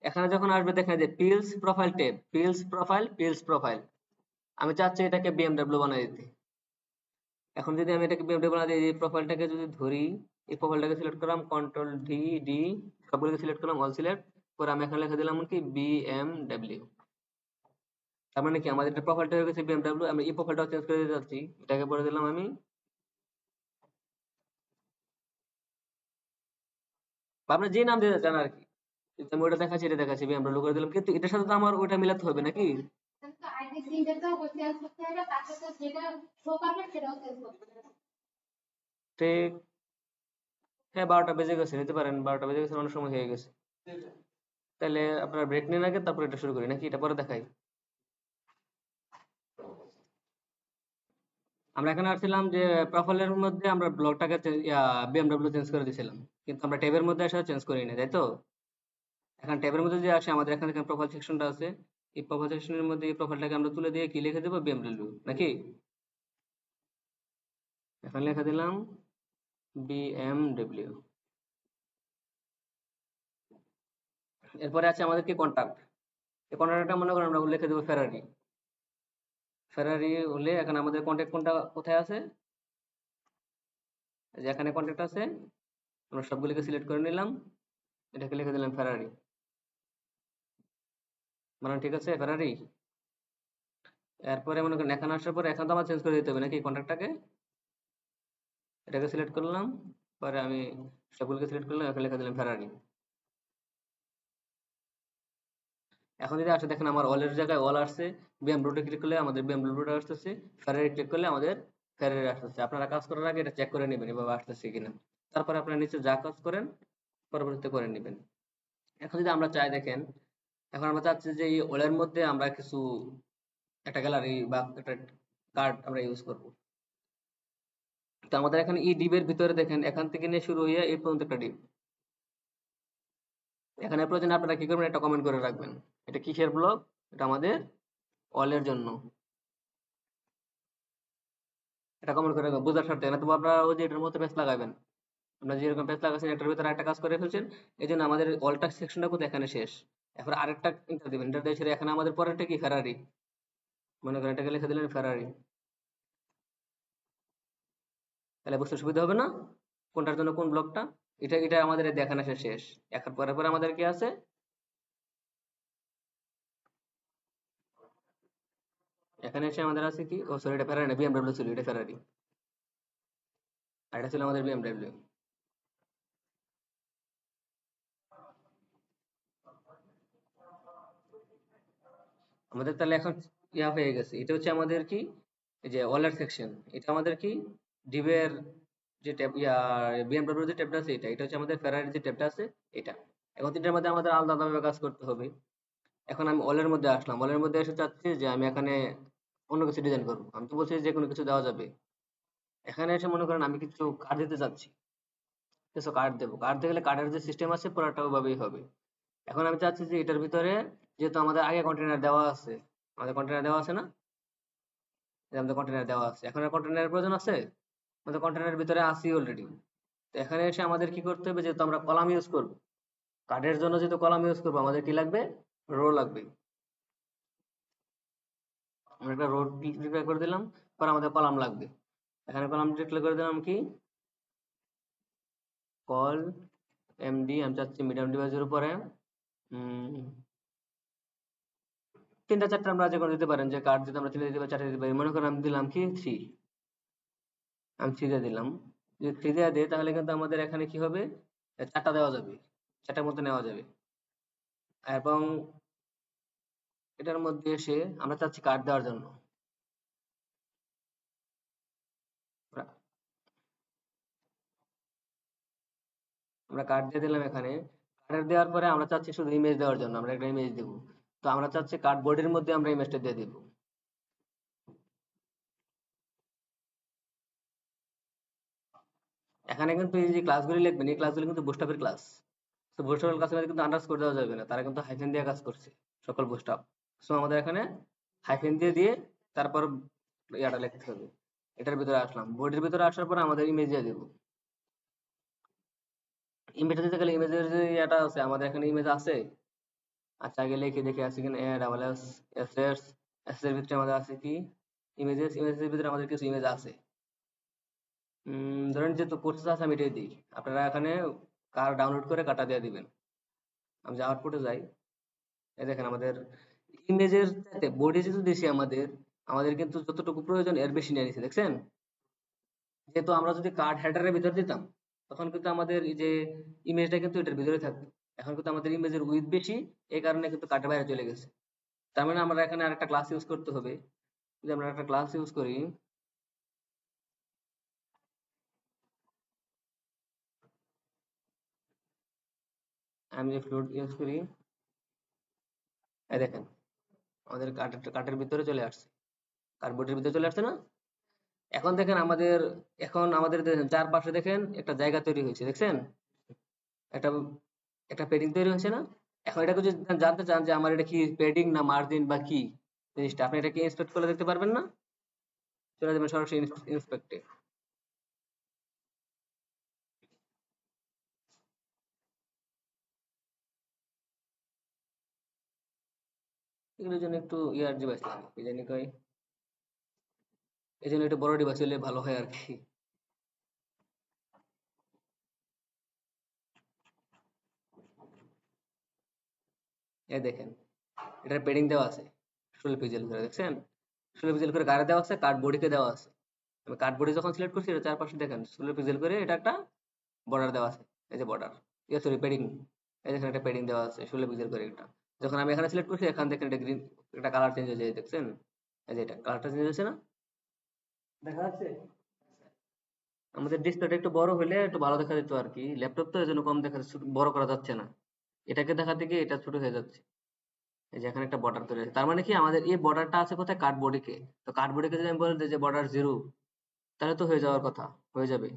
এখানে যখন আসবে দেখেন যে pills profile tab, pills profile, pills profile, আমি চাচ্ছি এটাকে বিএমডব্লিউ বানিয়ে দিতে। এখন যদি আমি এটাকে বিএমডব্লিউ বানিয়ে দিই, এই প্রোফাইলটাকে যদি ধরি, এই প্রোফাইলটাকে সিলেক্ট করলাম, কন্ট্রোল ডি ডি, সবগুলোকে সিলেক্ট করলাম, অল সিলেক্ট করে আমি এখানে লিখে দিলাম কি বিএমডব্লিউ। তার মানে কি আমাদের এটা প্রোফাইলটা হয়ে গেছে বিএমডব্লিউ। আমি এই প্রোফাইলটাও চেঞ্জ করে দিতে যাচ্ছি, এটাকে বলে দিলাম আমি, বা আপনি যে নাম দিতে চান আর কি। কিন্তু আমি ওটা দেখাচ্ছি, এটা দেখাচ্ছি বিএমডব্লিউ করে দিলাম, কিন্তু এটার সাথে তো আমার ওটা মিলাতে হবে নাকি। ঠিক, হ্যাঁ 12টা বেজে গেছে, নিতে পারেন, 12টা বেজে গেছে, অনেক সময় হয়ে গেছে। তাহলে আপনার ব্রেক নিন আগে, তারপর এটা শুরু করি নাকি, এটা পরে দেখাই। আমরা এখানে আসছিলাম যে প্রোফাইলের মধ্যে আমরা ব্লগটাকে বিএমডব্লিউ চেঞ্জ করে দিয়েছিলাম, কিন্তু আমরা ট্যাবের মধ্যে আসলে চেঞ্জ করিনি, তাই তো। এখন ট্যাবের মধ্যে যে আসে আমাদের এখানে প্রোফাইল সেকশনটা আছে, এই প্রোফাইল সেকশনের মধ্যে এই প্রোফাইলটাকে আমরা তুলে দিয়ে কি লিখে দেবো, বিএমডব্লিউ নাকি। এখন লিখে দিলাম বিএমডব্লিউ। এরপরে আছে আমাদের কি কন্টাক্ট, এই কন্টাক্টটা মনে করেন আমরা লিখে দেবো ফেরারি। ফেরারি হলে এখন আমাদের কন্টাক্ট কোনটা কোথায় আছে, এই যে এখানে কন্টাক্ট আছে, আমরা সবগুলিকে সিলেক্ট করে নিলাম, এটাকে লিখে দিলাম ফেরারি। মানে ঠিক আছে ফেরারি। এরপরে মনে করেন এখানে আসার পরে এখন তো আমার চেঞ্জ করে দিতে হবে নাকি কন্ট্রাক্টটাকে, এটাকে সিলেক্ট করলাম, পরে আমি সবগুলোকে সিলেক্ট করলাম, এখানে লিখে দিলাম ফেরারি। এখন যদি আসে দেখেন আমার অলের জায়গায় অল আসছে, বিএমডব্লিউতে ক্লিক করলে আমাদের বিএমডব্লিউটা আসতেছে, ফেরারি ক্লিক করলে আমাদের ফেরারি আসতেছে। আপনারা কাজ করার আগে এটা চেক করে নেবেন এভাবে আসতেছে কিনা, তারপরে আপনারা নিচে যা কাজ করেন পরবর্তীতে করে নেবেন। এখন যদি আমরা চাই দেখেন, এখন আমরা চাচ্ছি যে এই অলের মধ্যে আমরা কিছু একটা গ্যালারি বা একটা কার্ড আমরা ইউজ করব। তো আমাদের এখানে এই ডিবের ভিতরে দেখেন এখান থেকে নিয়ে শুরু হয়ে এই পর্যন্ত একটা ডিব। এখানে প্রয়োজনে আপনারা কি করবেন, একটা কমেন্ট করে রাখবেন, এটা কিসের ব্লক, এটা আমাদের অলের জন্য। এটা কমেন্ট করে রাখবেন বোঝার স্বার্থে, না তো আপনারা ওই যে এটার মধ্যে পেজ লাগাবেন, আপনারা যেরকম পেজ লাগাচ্ছেন এটার ভিতরে একটা কাজ করে ফেলছেন, এই জন্য আমাদের অলটা সেকশনটা কোথায় এখানে শেষ। এখন আরেকটা ইন্টার দিবেন, ইন্টার দিয়ে ছেড়ে এখানে আমাদের পরেরটা কি ফেরারি, মনে করেন এটাকে লিখে দিলেন ফেরারি। তাহলে বুঝতে সুবিধা হবে না কোনটার জন্য কোন ব্লকটা। এটা এটা আমাদের দেখানো শেষ। এখন পরে পরে আমাদের কি আছে, এখানে এসে আমাদের আছে কি, ও সরি এটা ফেরারি না, বিএমডব্লিউ ছিল, এটা ফেরারি, আর এটা ছিল আমাদের বিএমডব্লিউ। আমাদের তাহলে এখন ইয়া হয়ে গেছে, এটা হচ্ছে আমাদের কি, এই যে ওয়ালের সেকশন, এটা আমাদের কি ডিবের যে ট্যাব, ইয়া বিএমডব্লিউ যে ট্যাবটা আছে এটা, এটা হচ্ছে আমাদের ফেরারি যে ট্যাবটা আছে এটা। এখন তিনটার মধ্যে আমাদের আলাদা আলাদা কাজ করতে হবে। এখন আমি অলের মধ্যে আসলাম, অলের মধ্যে এসে চাচ্ছি যে আমি এখানে অন্য কিছু ডিজাইন করবো, আমি তো বলছি যে কোনো কিছু দেওয়া যাবে। এখানে এসে মনে করেন আমি কিছু কার্ড দিতে চাচ্ছি, কিছু কার্ড দেবো, কার্ড দিতে গেলে কার্ডের যে সিস্টেম আছে পুরোটা ওইভাবেই হবে। এখন আমি চাচ্ছি যে এটার ভিতরে, যেহেতু আমাদের আগে কন্টেনার দেওয়া আছে, আমাদের কন্টেনার দেওয়া আছে না, এই যে আমাদের কন্টেনার দেওয়া আছে, এখন আর কন্টেনারের প্রয়োজন আছে, আমাদের কন্টেনারের ভিতরে আসি অলরেডি। তো এখানে এসে আমাদের কি করতে হবে, যেহেতু আমরা কলাম ইউজ করব, কার্ডের জন্য যেহেতু কলাম ইউজ করবো, আমাদের কি লাগবে, রো লাগবে। আমরা একটা রো ডিক্লেয়ার করে দিলাম, পর আমাদের কলাম লাগবে। এখানে কলাম ডিক্লেয়ার করে দিলাম কি, কল এমডি, আমি চাচ্ছি মিডিয়াম ডিভাইসের উপরে, তিনটা চারটা আমরা যে কোনো দিতে পারেন, যে কার্ড যদি আমরা তিনটা দিতে পারি, চারটা দিতে পারি। মনে করেন আমি দিলাম কি 3, আমি 3 দিয়ে দিলাম। যদি 3 দিয়ে দিই তাহলে কিন্তু আমাদের এখানে কি হবে, চারটা দেওয়া যাবে, চারটার মধ্যে নেওয়া যাবে। এবং এটার মধ্যে এসে আমরা চাচ্ছি কার্ড দেওয়ার জন্য। আমরা আমরা কার্ড দিয়ে দিলাম এখানে। কার্ড দেওয়ার পরে আমরা চাচ্ছি শুধু ইমেজ দেওয়ার জন্য, আমরা একটা ইমেজ দিব। তো আমরা চাচ্ছি কার্ড বডির মধ্যে আমরা ইমেজটা দিয়ে দিব। এখানে কিন্তু এই যে ক্লাসগুলি লিখবেন, এই ক্লাসগুলি কিন্তু বুস্টাপের ক্লাস। তো বুস্টাপের ক্লাসের মধ্যে কিন্তু আন্ডারস্কোর দেওয়া যাবে না, তারা কিন্তু হাইফেন দিয়ে কাজ করছে সকল বুস্টাপ। সো আমাদের এখানে হাইফেন দিয়ে তারপর ইয়াটা লিখতে হবে। এটার ভিতরে আসলাম, বডির ভিতরে আসার পর আমাদের ইমেজ দিয়ে দেবো। ইমেজটা দিতে গেলে ইমেজের যে ইয়াটা আছে, আমাদের এখানে ইমেজ আছে। আচ্ছা আগে লিখে দেখে আছে কিনা, এ double S S S S এর ভিতরে আমাদের আছে কি ইমেজেস, ইমেজের ভিতরে আমাদের কিছু ইমেজ আছে। ধরেন যেহেতু কোর্সেস আছে আমি এটাই দিই, আপনারা এখানে কার ডাউনলোড করে কাটা দিয়ে দিবেন। আমি যে আউটপুটে যাই, এই দেখেন আমাদের ইমেজের চাইতে বডি যেহেতু দিছি আমাদের, আমাদের কিন্তু যতটুকু প্রয়োজন এর বেশি নিয়ে নিছে, দেখছেন? যেহেতু আমরা যদি কার্ড হেডারের ভিতর দিতাম, তখন কিন্তু আমাদের এই যে ইমেজটা কিন্তু এটার ভিতরে থাকতো। এখন কিন্তু আমাদের ইমেজের উইথ বেশি, এই কারণে কিন্তু কার্ডের বাইরে চলে গেছে। তার মানে আমরা এখানে আরেকটা ক্লাস ইউজ করতে হবে। যদি আমরা একটা ক্লাস ইউজ করি, আমি যে ফ্লোট ইউজ করি, এই দেখেন আমাদের কার্ডের ভিতরে চলে আসছে, কার্ডবোর্ডের ভিতরে চলে আসছে না? এখন দেখেন আমাদের, এখন আমাদের দেখেন চারপাশে দেখেন একটা জায়গা তৈরি হয়েছে, দেখছেন? একটা একটা পেডিং তৈরি হয়েছে না? এখন এটাকে যদি জানতে চান যে আমার এটা কি পেডিং না মার্জিন বা কি জিনিসটা, আপনি এটাকে ইন্সপেক্ট করে দেখতে পারবেন না? চলে যাবেন সরাসরি ইন্সপেক্টে। এগুলোর জন্য একটু ইয়ার ডিভাইস লাগে, কি জানি কয়, এই জন্য একটু বড় ডিভাইস হলে ভালো হয় আর কি। এই দেখেন এটার পেডিং দেওয়া আছে 16 পিক্সেল করে, দেখছেন? 16 পিক্সেল করে গাড়ি দেওয়া আছে, কার্ড বডিকে দেওয়া আছে। আমি কার্ড বডি যখন সিলেক্ট করছি, এটা চারপাশে দেখেন 16 পিক্সেল করে এটা একটা বর্ডার দেওয়া আছে। এই যে বর্ডার, সরি পেডিং, এই দেখেন একটা পেডিং দেওয়া আছে 16 পিক্সেল করে এটা। যখন আমি এখানে সিলেক্ট করছি, এখান থেকে এটা গ্রিন, একটা কালার চেঞ্জ হয়ে যায়, দেখছেন? এই যে এটা কালারটা চেঞ্জ হয়েছে না? দেখা যাচ্ছে? আমাদের ডিসপ্লেটা একটু বড় হলে একটু ভালো দেখা যেত আর কি, ল্যাপটপ তো এই জন্য কম দেখা যাচ্ছে, বড় করা যাচ্ছে না। এটাকে দেখাতে গিয়ে এটা ছোট হয়ে যাচ্ছে। এই যে এখানে একটা বর্ডার তৈরি হয়েছে, তার মানে কি আমাদের এই বর্ডারটা আছে কোথায়, কার্ড বডিকে। তো কার্ড বডিকে যদি আমি বলে দিই যে বর্ডার 0, তাহলে তো হয়ে যাওয়ার কথা, হয়ে যাবে।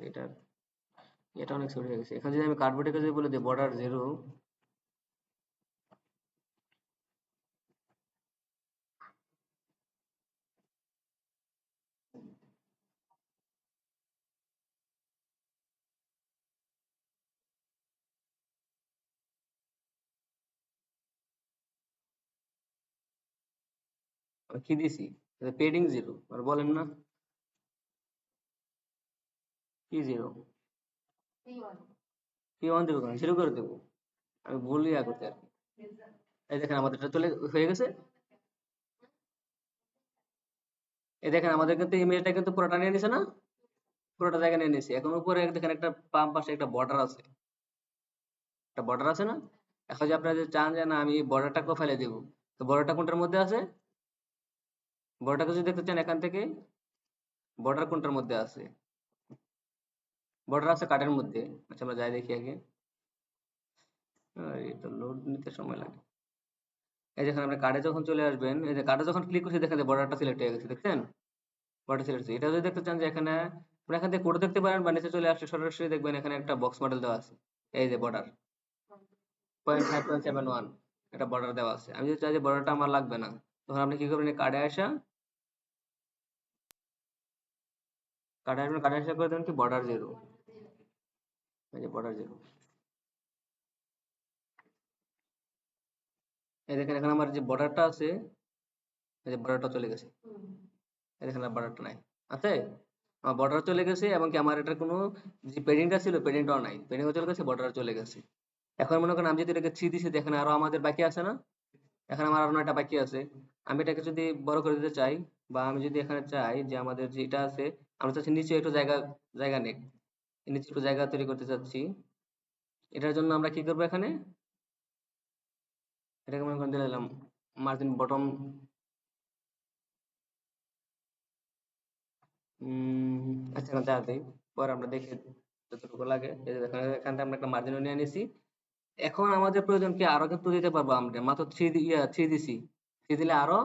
এটা এটা অনেক ছোট হয়ে গেছে। এখানে যদি আমি কার্ড বডিকে যদি বলে দিই বর্ডার 0, আমি কি দিছি, পেডিং 0 আর বলেন না কি 0, কি 1 দেবো কেন, 0 করে দেবো। আমি ভুল ইয়া করতে আর কি। এই দেখেন আমাদের এটা চলে হয়ে গেছে। এই দেখেন আমাদের কিন্তু ইমেজটা কিন্তু পুরোটা নিয়ে নিছে না, পুরোটা জায়গা নিয়ে নিছে। এখন উপরে দেখেন একটা বাম পাশে একটা বর্ডার আছে, একটা বর্ডার আছে না? এখন যে আপনারা যদি চান যে না আমি বর্ডারটাকেও ফেলে দেবো, তো বর্ডারটা কোনটার মধ্যে আছে? বর্ডারটাকে যদি দেখতে চান এখান থেকে, বর্ডার কোনটার মধ্যে আছে? বর্ডার আছে কার্ডের মধ্যে। আচ্ছা আমরা যাই দেখি আগে। এটা লোড নিতে সময় লাগে। এই দেখেন আপনি কার্ডে যখন চলে আসবেন, এই যে কার্ডে যখন ক্লিক করছি দেখেন যে বর্ডারটা সিলেক্ট হয়ে গেছে, দেখছেন? বর্ডার সিলেক্ট হয়েছে। এটা যদি দেখতে চান যে এখানে, আপনি এখান থেকে কোড দেখতে পারেন বা নিচে চলে আসলে সরাসরি দেখবেন এখানে একটা বক্স মডেল দেওয়া আছে। এই যে বর্ডার 0.5.71 একটা বর্ডার দেওয়া আছে। আমি যদি চাই যে বর্ডারটা আমার লাগবে না, তখন আপনি কি করবেন, কার্ডে আসা, কার্ডে আসবেন, কার্ডে আসা করে দেবেন কি বর্ডার 0, এই যে বর্ডার 0। এই দেখেন এখানে আমার যে বর্ডারটা আছে, এই যে বর্ডারটা চলে গেছে। এই দেখেন আর বর্ডারটা নাই, আছে? আমার বর্ডার চলে গেছে এবং কি আমার এটার কোনো যে পেডিংটা ছিল পেডিংটাও নাই, পেডিংও চলে গেছে, বর্ডার চলে গেছে। এখন মনে করেন আমি যদি এটাকে 3 দিছি, এখানে আরো আমাদের বাকি আছে না, এখানে আমার আরো 9টা বাকি আছে। আমি এটাকে যদি বড় করে দিতে চাই, বা আমি যদি এখানে চাই যে আমাদের যেটা আছে, আমরা চাচ্ছি নিচে একটু জায়গা জায়গা নেই, নিচে একটু জায়গা তৈরি করতে চাচ্ছি। এটার জন্য আমরা কি করবো এখানে, এটাকে মনে করেন দিলাম মার্জিন বটম, আচ্ছা এখন যা দেই, পরে আমরা দেখে যতটুকু লাগে। এই যে দেখেন এখান থেকে আমরা একটা মার্জিনও নিয়ে নিছি। এখন আমাদের প্রয়োজন কি, আরো কিন্তু দিতে পারবো আমরা, মাত্র থ্রি দিছি, থ্রি দিলে আরো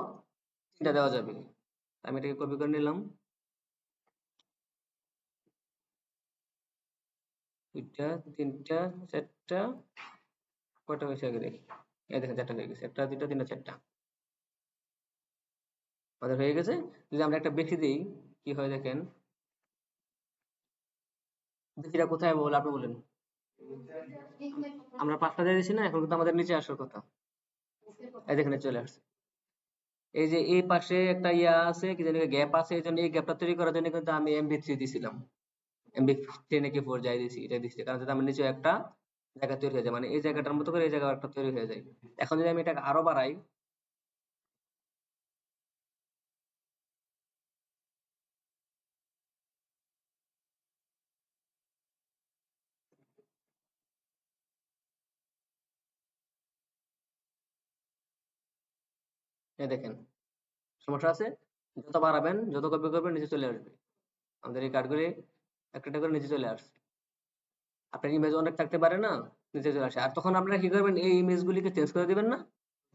3টা দেওয়া যাবে। আমি এটাকে কপি করে নিলাম, 2টা 3টা 4টা, কয়টা হয়েছে আগে দেখি। এই দেখেন 4টা হয়ে গেছে, 1টা 2টা 3টা 4টা আমাদের হয়ে গেছে। যদি আমরা একটা বেশি দিই কি হয় দেখেন, বেশিটা কোথায় বল আপনি বলেন। আমরা 5টা দিয়ে দিছি না, এখন কিন্তু আমাদের নিচে আসার কথা। এই দেখেন চলে আসছে। এই যে এই পাশে একটা ইয়া আছে, কি জানি গ্যাপ আছে, এই জন্য এই গ্যাপটা তৈরি করার জন্য কিন্তু আমি MB3 দিছিলাম, MB3 নাকি 4 যাই দিছি, এটা দিচ্ছি কারণ যাতে আমার নিচে একটা জায়গা তৈরি হয়ে যায়, মানে এই জায়গাটার মতো করে এই জায়গা একটা তৈরি হয়ে যায়। এখন যদি আমি এটাকে আরো বাড়াই, এই দেখেন সমস্যা আছে, যত বাড়াবেন যত কপি করবেন নিচে চলে আসবে। আমাদের এই কার্ডগুলি একটা একটা করে নিচে চলে আসছে। আপনার ইমেজ অনেক থাকতে পারে না, নিচে চলে আসে। আর তখন আপনারা কি করবেন, এই ইমেজ গুলিকে চেঞ্জ করে দিবেন না,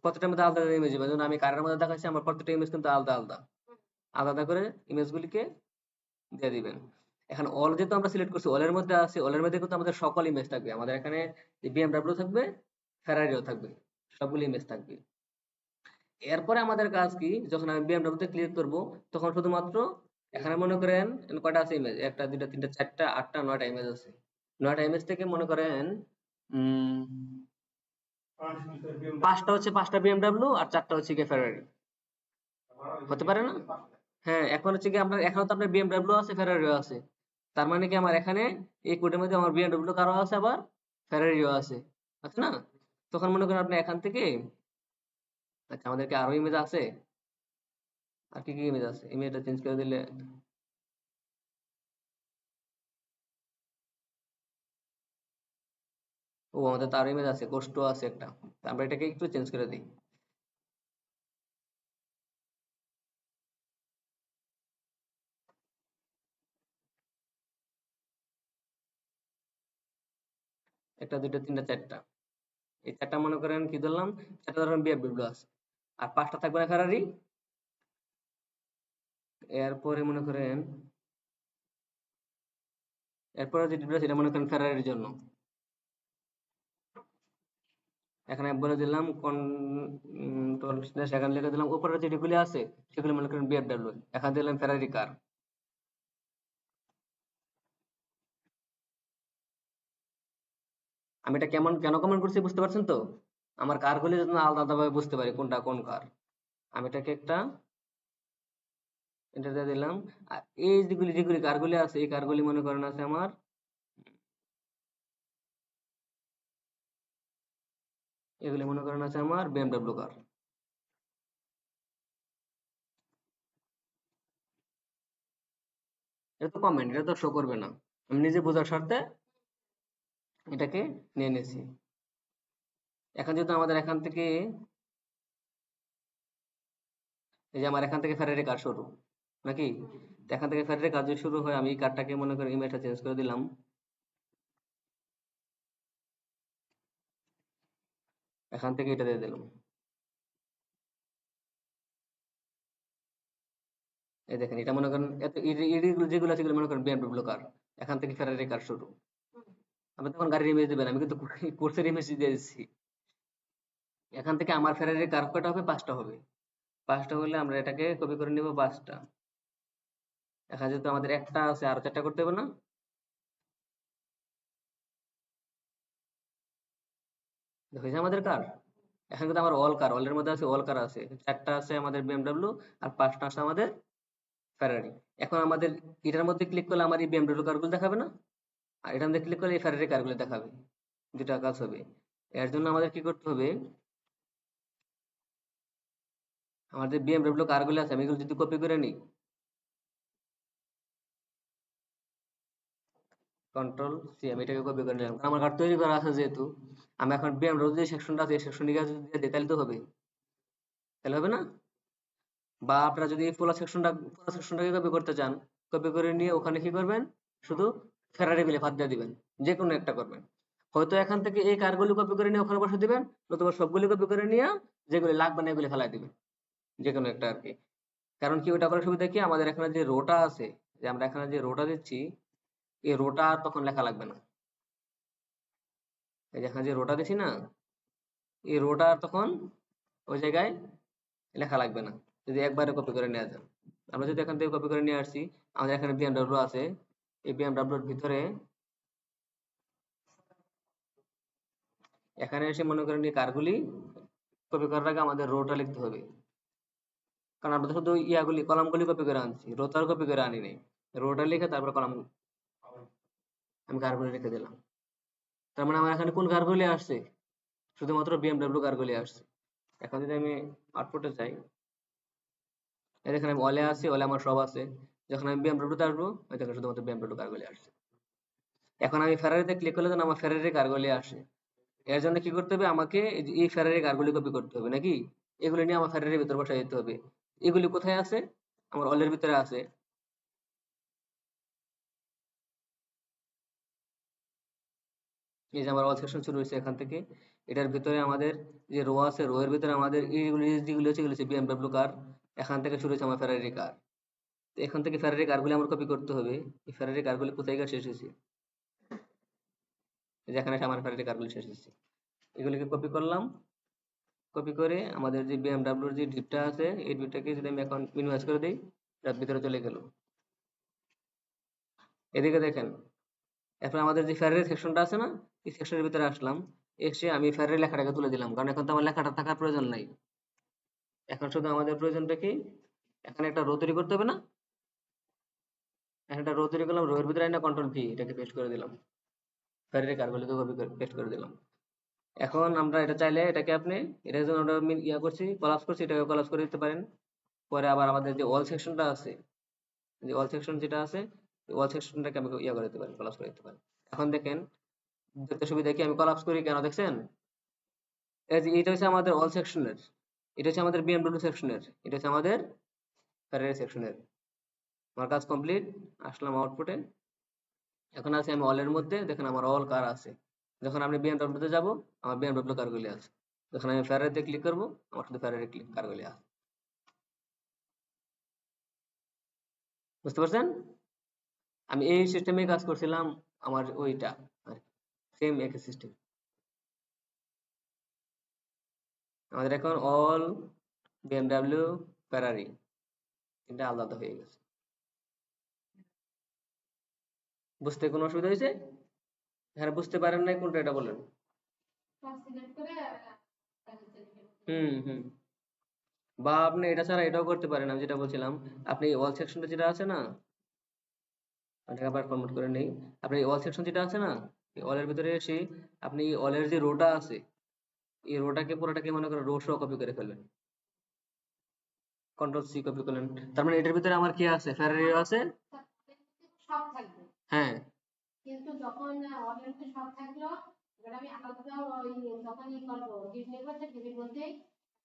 প্রত্যেকটার মধ্যে আলাদা ইমেজ দিবেন। যেমন আমি কার্ডের মধ্যে দেখাচ্ছি, আমার প্রত্যেকটা ইমেজ কিন্তু আলাদা আলাদা, আলাদা করে ইমেজ গুলিকে দিয়ে দিবেন। এখন অল যেহেতু আমরা সিলেক্ট করছি, অলের মধ্যে আছে, অলের মধ্যে কিন্তু আমাদের সকল ইমেজ থাকবে। আমাদের এখানে বিএমডব্লিউ থাকবে, ফেরারিও থাকবে, সবগুলো ইমেজ থাকবে। এরপরে আমাদের কাজ কি, যখন আমি বিএমডব্লিউ তে ক্লিক করব, তখন শুধুমাত্র এখানে মনে করেন কয়টা আছে ইমেজ, একটা দুইটা তিনটা চারটা আটটা 9টা ইমেজ আছে। 9টা ইমেজ থেকে মনে করেন উম 5টা হচ্ছে 5টা বিএমডব্লিউ আর 4টা হচ্ছে গিয়ে ফেরারি, হতে পারে না? হ্যাঁ, এখন হচ্ছে কি আপনার এখানে তো আপনার বিএমডব্লিউ আছে, ফেরারিও আছে। তার মানে কি আমার এখানে এই কোডের মধ্যে আমার বিএমডব্লিউ কারও আছে, আবার ফেরারিও আছে, আছে না? তখন মনে করেন আপনি এখান থেকে, আচ্ছা আমাদেরকে আরো ইমেজ আছে, আর কি কি ইমেজ আছে, ইমেজটা চেঞ্জ করে দিলে, ও আমাদের তো আরো ইমেজ আছে, কোস্টো আছে একটা। তা আমরা এটাকে একটু চেঞ্জ করে দিই। একটা দুইটা তিনটা চারটা, এই চারটা মনে করেন কি ধরলাম, চারটা ধরলাম বিএমডব্লিউ আছে, আর 5টা থাকবে না ফেরারি। এরপরে মনে করেন, এরপরে যেটা সেটা মনে করেন ফেরারির জন্য, এখানে বলে দিলাম কন্ট্রোল স্ল্যাশ, এখানে লিখে দিলাম উপরে যেগুলি আছে সেগুলি মনে করেন বিএফডব্লিউ, এখানে দিলাম ফেরারি কার। আমি এটা কেন কমেন্ট করছি বুঝতে পারছেন তো, আমার কারগুলি যেন আলাদা আলাদা ভাবে বুঝতে পারি কোনটা কোন কার। আমি এটাকে একটা এটা দিয়ে দিলাম। আর এই যেগুলি যেগুলি কারগুলি আছে, এই কারগুলি মনে করেন আছে আমার, এগুলি মনে করেন আছে আমার বিএমডব্লিউ কার। এটা তো কমেন্ট, এটা তো শো করবে না, আমি নিজে বোঝার স্বার্থে এটাকে নিয়ে নিয়েছি। এখন যেহেতু আমাদের এখান থেকে, এই যে আমার এখান থেকে ফেরারি কার শুরু নাকি, তো এখান থেকে ফেরারি কাজ যদি শুরু হয়, আমি এই কারটাকে মনে করি ইমেজটা চেঞ্জ করে দিলাম, এখান থেকে এটা দিয়ে দিলাম। এই দেখেন এটা মনে করেন এত যেগুলো আছে এগুলো মনে করেন বিএমডব্লিউ কার, এখান থেকে ফেরারি কার শুরু। আপনি তখন গাড়ির ইমেজ দিবেন, আমি কিন্তু কোর্সের ইমেজ দিয়ে দিচ্ছি। এখান থেকে আমার ফেরারি কার কয়টা হবে, 5টা হবে। 5টা হলে আমরা এটাকে কপি করে নিব 5টা। এখানে যেহেতু আমাদের একটা আছে, আরো 4টা করতে হবে না, হয়েছে আমাদের কার। এখন কিন্তু আমার অল কার, অলের মধ্যে আছে, অল কার আছে 4টা আছে আমাদের বিএমডব্লিউ, আর 5টা আছে আমাদের ফেরারি। এখন আমাদের এটার মধ্যে ক্লিক করলে আমার এই বিএমডব্লিউ কারগুলো দেখাবে না, আর এটার মধ্যে ক্লিক করলে এই ফেরারি কারগুলো দেখাবে, দুটা কাজ হবে। এর জন্য আমাদের কি করতে হবে, আমার যে বিএমডব্লিউ কারগুলো আছে আমি এগুলো যদি কপি করে নিই, কন্ট্রোল সি, আমি এটাকে কপি করে নিলাম, কারণ আমার কার্ড তৈরি করা আছে যেহেতু। আমি এখন বিএমডব্লিউ যে সেকশনটা আছে এই সেকশনটিকে যদি দিয়ে দিই তাহলে তো হবে, তাহলে হবে না? বা আপনারা যদি পুরো সেকশনটাকে কপি করতে চান, কপি করে নিয়ে ওখানে কি করবেন, শুধু ফেরারি গুলো বাদ দিয়ে দিবেন, যে কোনো একটা করবেন। হয়তো এখান থেকে এই কারগুলো কপি করে নিয়ে ওখানে বসে দিবেন, নতুবা সবগুলো কপি করে নিয়ে যেগুলো লাগবে না এগুলো ফেলাই দিবেন, যে কোনো একটা আর কি। কারণ কি ওটা করার সুবিধা কি, আমাদের এখানে যে রোটা আছে, যে আমরা এখানে যে রোটা দিচ্ছি, এই রোটা আর তখন লেখা লাগবে না। এই যে এখানে যে রোটা দিছি না, এই রোটা আর তখন ওই জায়গায় লেখা লাগবে না, যদি একবারে কপি করে নেওয়া যায়। আমরা যদি এখান থেকে কপি করে নিয়ে আসছি, আমাদের এখানে বিএমডব্লিউ আছে, এই বিএমডব্লিউর ভিতরে এখানে এসে মনে করেন এই কারগুলি কপি করার আগে আমাদের রোটা লিখতে হবে, কারণ আমরা তো শুধু ইয়াগুলি কলামগুলি কপি করে আনছি, রো তো আর কপি করে আনি নাই। রোটা লিখে তারপর কলাম আমি কারগুলি লিখে দিলাম। তার মানে আমার এখানে কোন কারগুলি আসছে, শুধুমাত্র বিএমডব্লিউ কারগুলি আসছে। এখন যদি আমি আউটপুটে যাই, এই দেখেন আমি অলে আছি, অলে আমার সব আছে। যখন আমি বিএমডব্লিউতে আসবো, ওই দেখেন শুধুমাত্র বিএমডব্লিউ কারগুলি আসছে। এখন আমি ফেরারিতে ক্লিক করলে যেন আমার ফেরারি কারগুলি আসে। এর জন্য কি করতে হবে, আমাকে এই ফেরারি কারগুলি কপি করতে হবে নাকি, এগুলি নিয়ে আমার ফেরারির ভিতর বসাই দিতে হবে। এগুলি কোথায় আছে, আমার অলের ভিতরে আছে। এই যে আমার অল সেকশন শুরু হয়েছে এখান থেকে, এটার ভিতরে আমাদের যে রো আছে, রো এর ভিতরে আমাদের এইগুলি যেগুলো হচ্ছে এগুলো হচ্ছে বিএমডব্লিউ কার। এখান থেকে শুরু হয়েছে আমার ফেরারি কার। তো এখান থেকে ফেরারি কারগুলি আমার কপি করতে হবে। এই ফেরারি কারগুলি কোথায় গিয়ে শেষ হয়েছে, যেখানে আমার ফেরারি কারগুলি শেষ হয়েছে, এগুলিকে কপি করলাম। কপি করে আমাদের যে বিএমডব্লিউর যে ডিপটা আছে, এই ডিপটাকে যদি আমি এখন মিনিমাইজ করে দিই, তার ভিতরে চলে গেল। এদিকে দেখেন, এখন আমাদের যে ফেরারি সেকশনটা আছে না, এই সেকশনের ভিতরে আসলাম, এসে আমি ফেরারি লেখাটাকে তুলে দিলাম, কারণ এখন তো আমার লেখাটা থাকার প্রয়োজন নাই। এখন শুধু আমাদের প্রয়োজনটা কি, এখানে একটা রো তৈরি করতে হবে না, এখানে একটা রো তৈরি করলাম, রো এর ভিতরে না কন্ট্রোল ভি, এটাকে পেস্ট করে দিলাম, ফেরারি কার্বলিকে কপি করে পেস্ট করে দিলাম। এখন আমরা এটা চাইলে এটাকে আপনি, এটা যখন আমরা ইয়া করছি কলাপস করছি, এটাকে কলাপস করে দিতে পারেন। পরে আবার আমাদের যে অল সেকশনটা আছে, যে অল সেকশন যেটা আছে, অল সেকশনটাকে আমি ইয়া করে দিতে পারি, কলাপস করে দিতে পারি। এখন দেখেন, দেখতে সুবিধা কি, আমি কলাপস করি কেন দেখছেন, এই যে এটা হচ্ছে আমাদের অল সেকশনের, এটা হচ্ছে আমাদের বিএমডব্লিউ সেকশনের, এটা হচ্ছে আমাদের ফেরারি সেকশনের। আমার কাজ কমপ্লিট, আসলাম আউটপুটে। এখন আছে আমি অল এর মধ্যে, দেখেন আমার অল কার আছে। যখন আপনি বিএমডব্লিউ তে যাব, আমার বিএমডব্লিউ কারগুলি আছে। যখন আমি ফেরারিতে ক্লিক করব, আমার শুধু ফেরারি ক্লিক কারগুলি আছে। বুঝতে পারছেন? আমি এই সিস্টেমে কাজ করছিলাম, আমার ওইটা আর সেম একই সিস্টেম। আমাদের এখন অল, বিএমডব্লিউ, ফেরারি তিনটা আলাদা আলাদা হয়ে গেছে। বুঝতে কোনো অসুবিধা হয়েছে? এখানে বুঝতে পারেন নাই কোনটা, এটা বলেন। হুম হুম। বা আপনি এটা ছাড়া এটাও করতে পারেন, আমি যেটা বলছিলাম, আপনি অল সেকশনটা যেটা আছে না, এটাকে আবার ফরম্যাট করে নেই। আপনি অল সেকশন যেটা আছে না, এই অলের ভিতরে এসে আপনি অলের যে রোটা আছে, এই রোটাকে পুরোটাকে মনে করেন রো সহ কপি করে ফেলবেন, কন্ট্রোল সি কপি করলেন। তার মানে এটার ভিতরে আমার কি আছে, ফেরারিও আছে। সব থাকবে, হ্যাঁ। কিন্তু যখন অলের ভিতরে সব থাকলো, এবার আমি আলাদা ওই যখন ই করবো ডিলিট করতে, ডিলিট বলতেই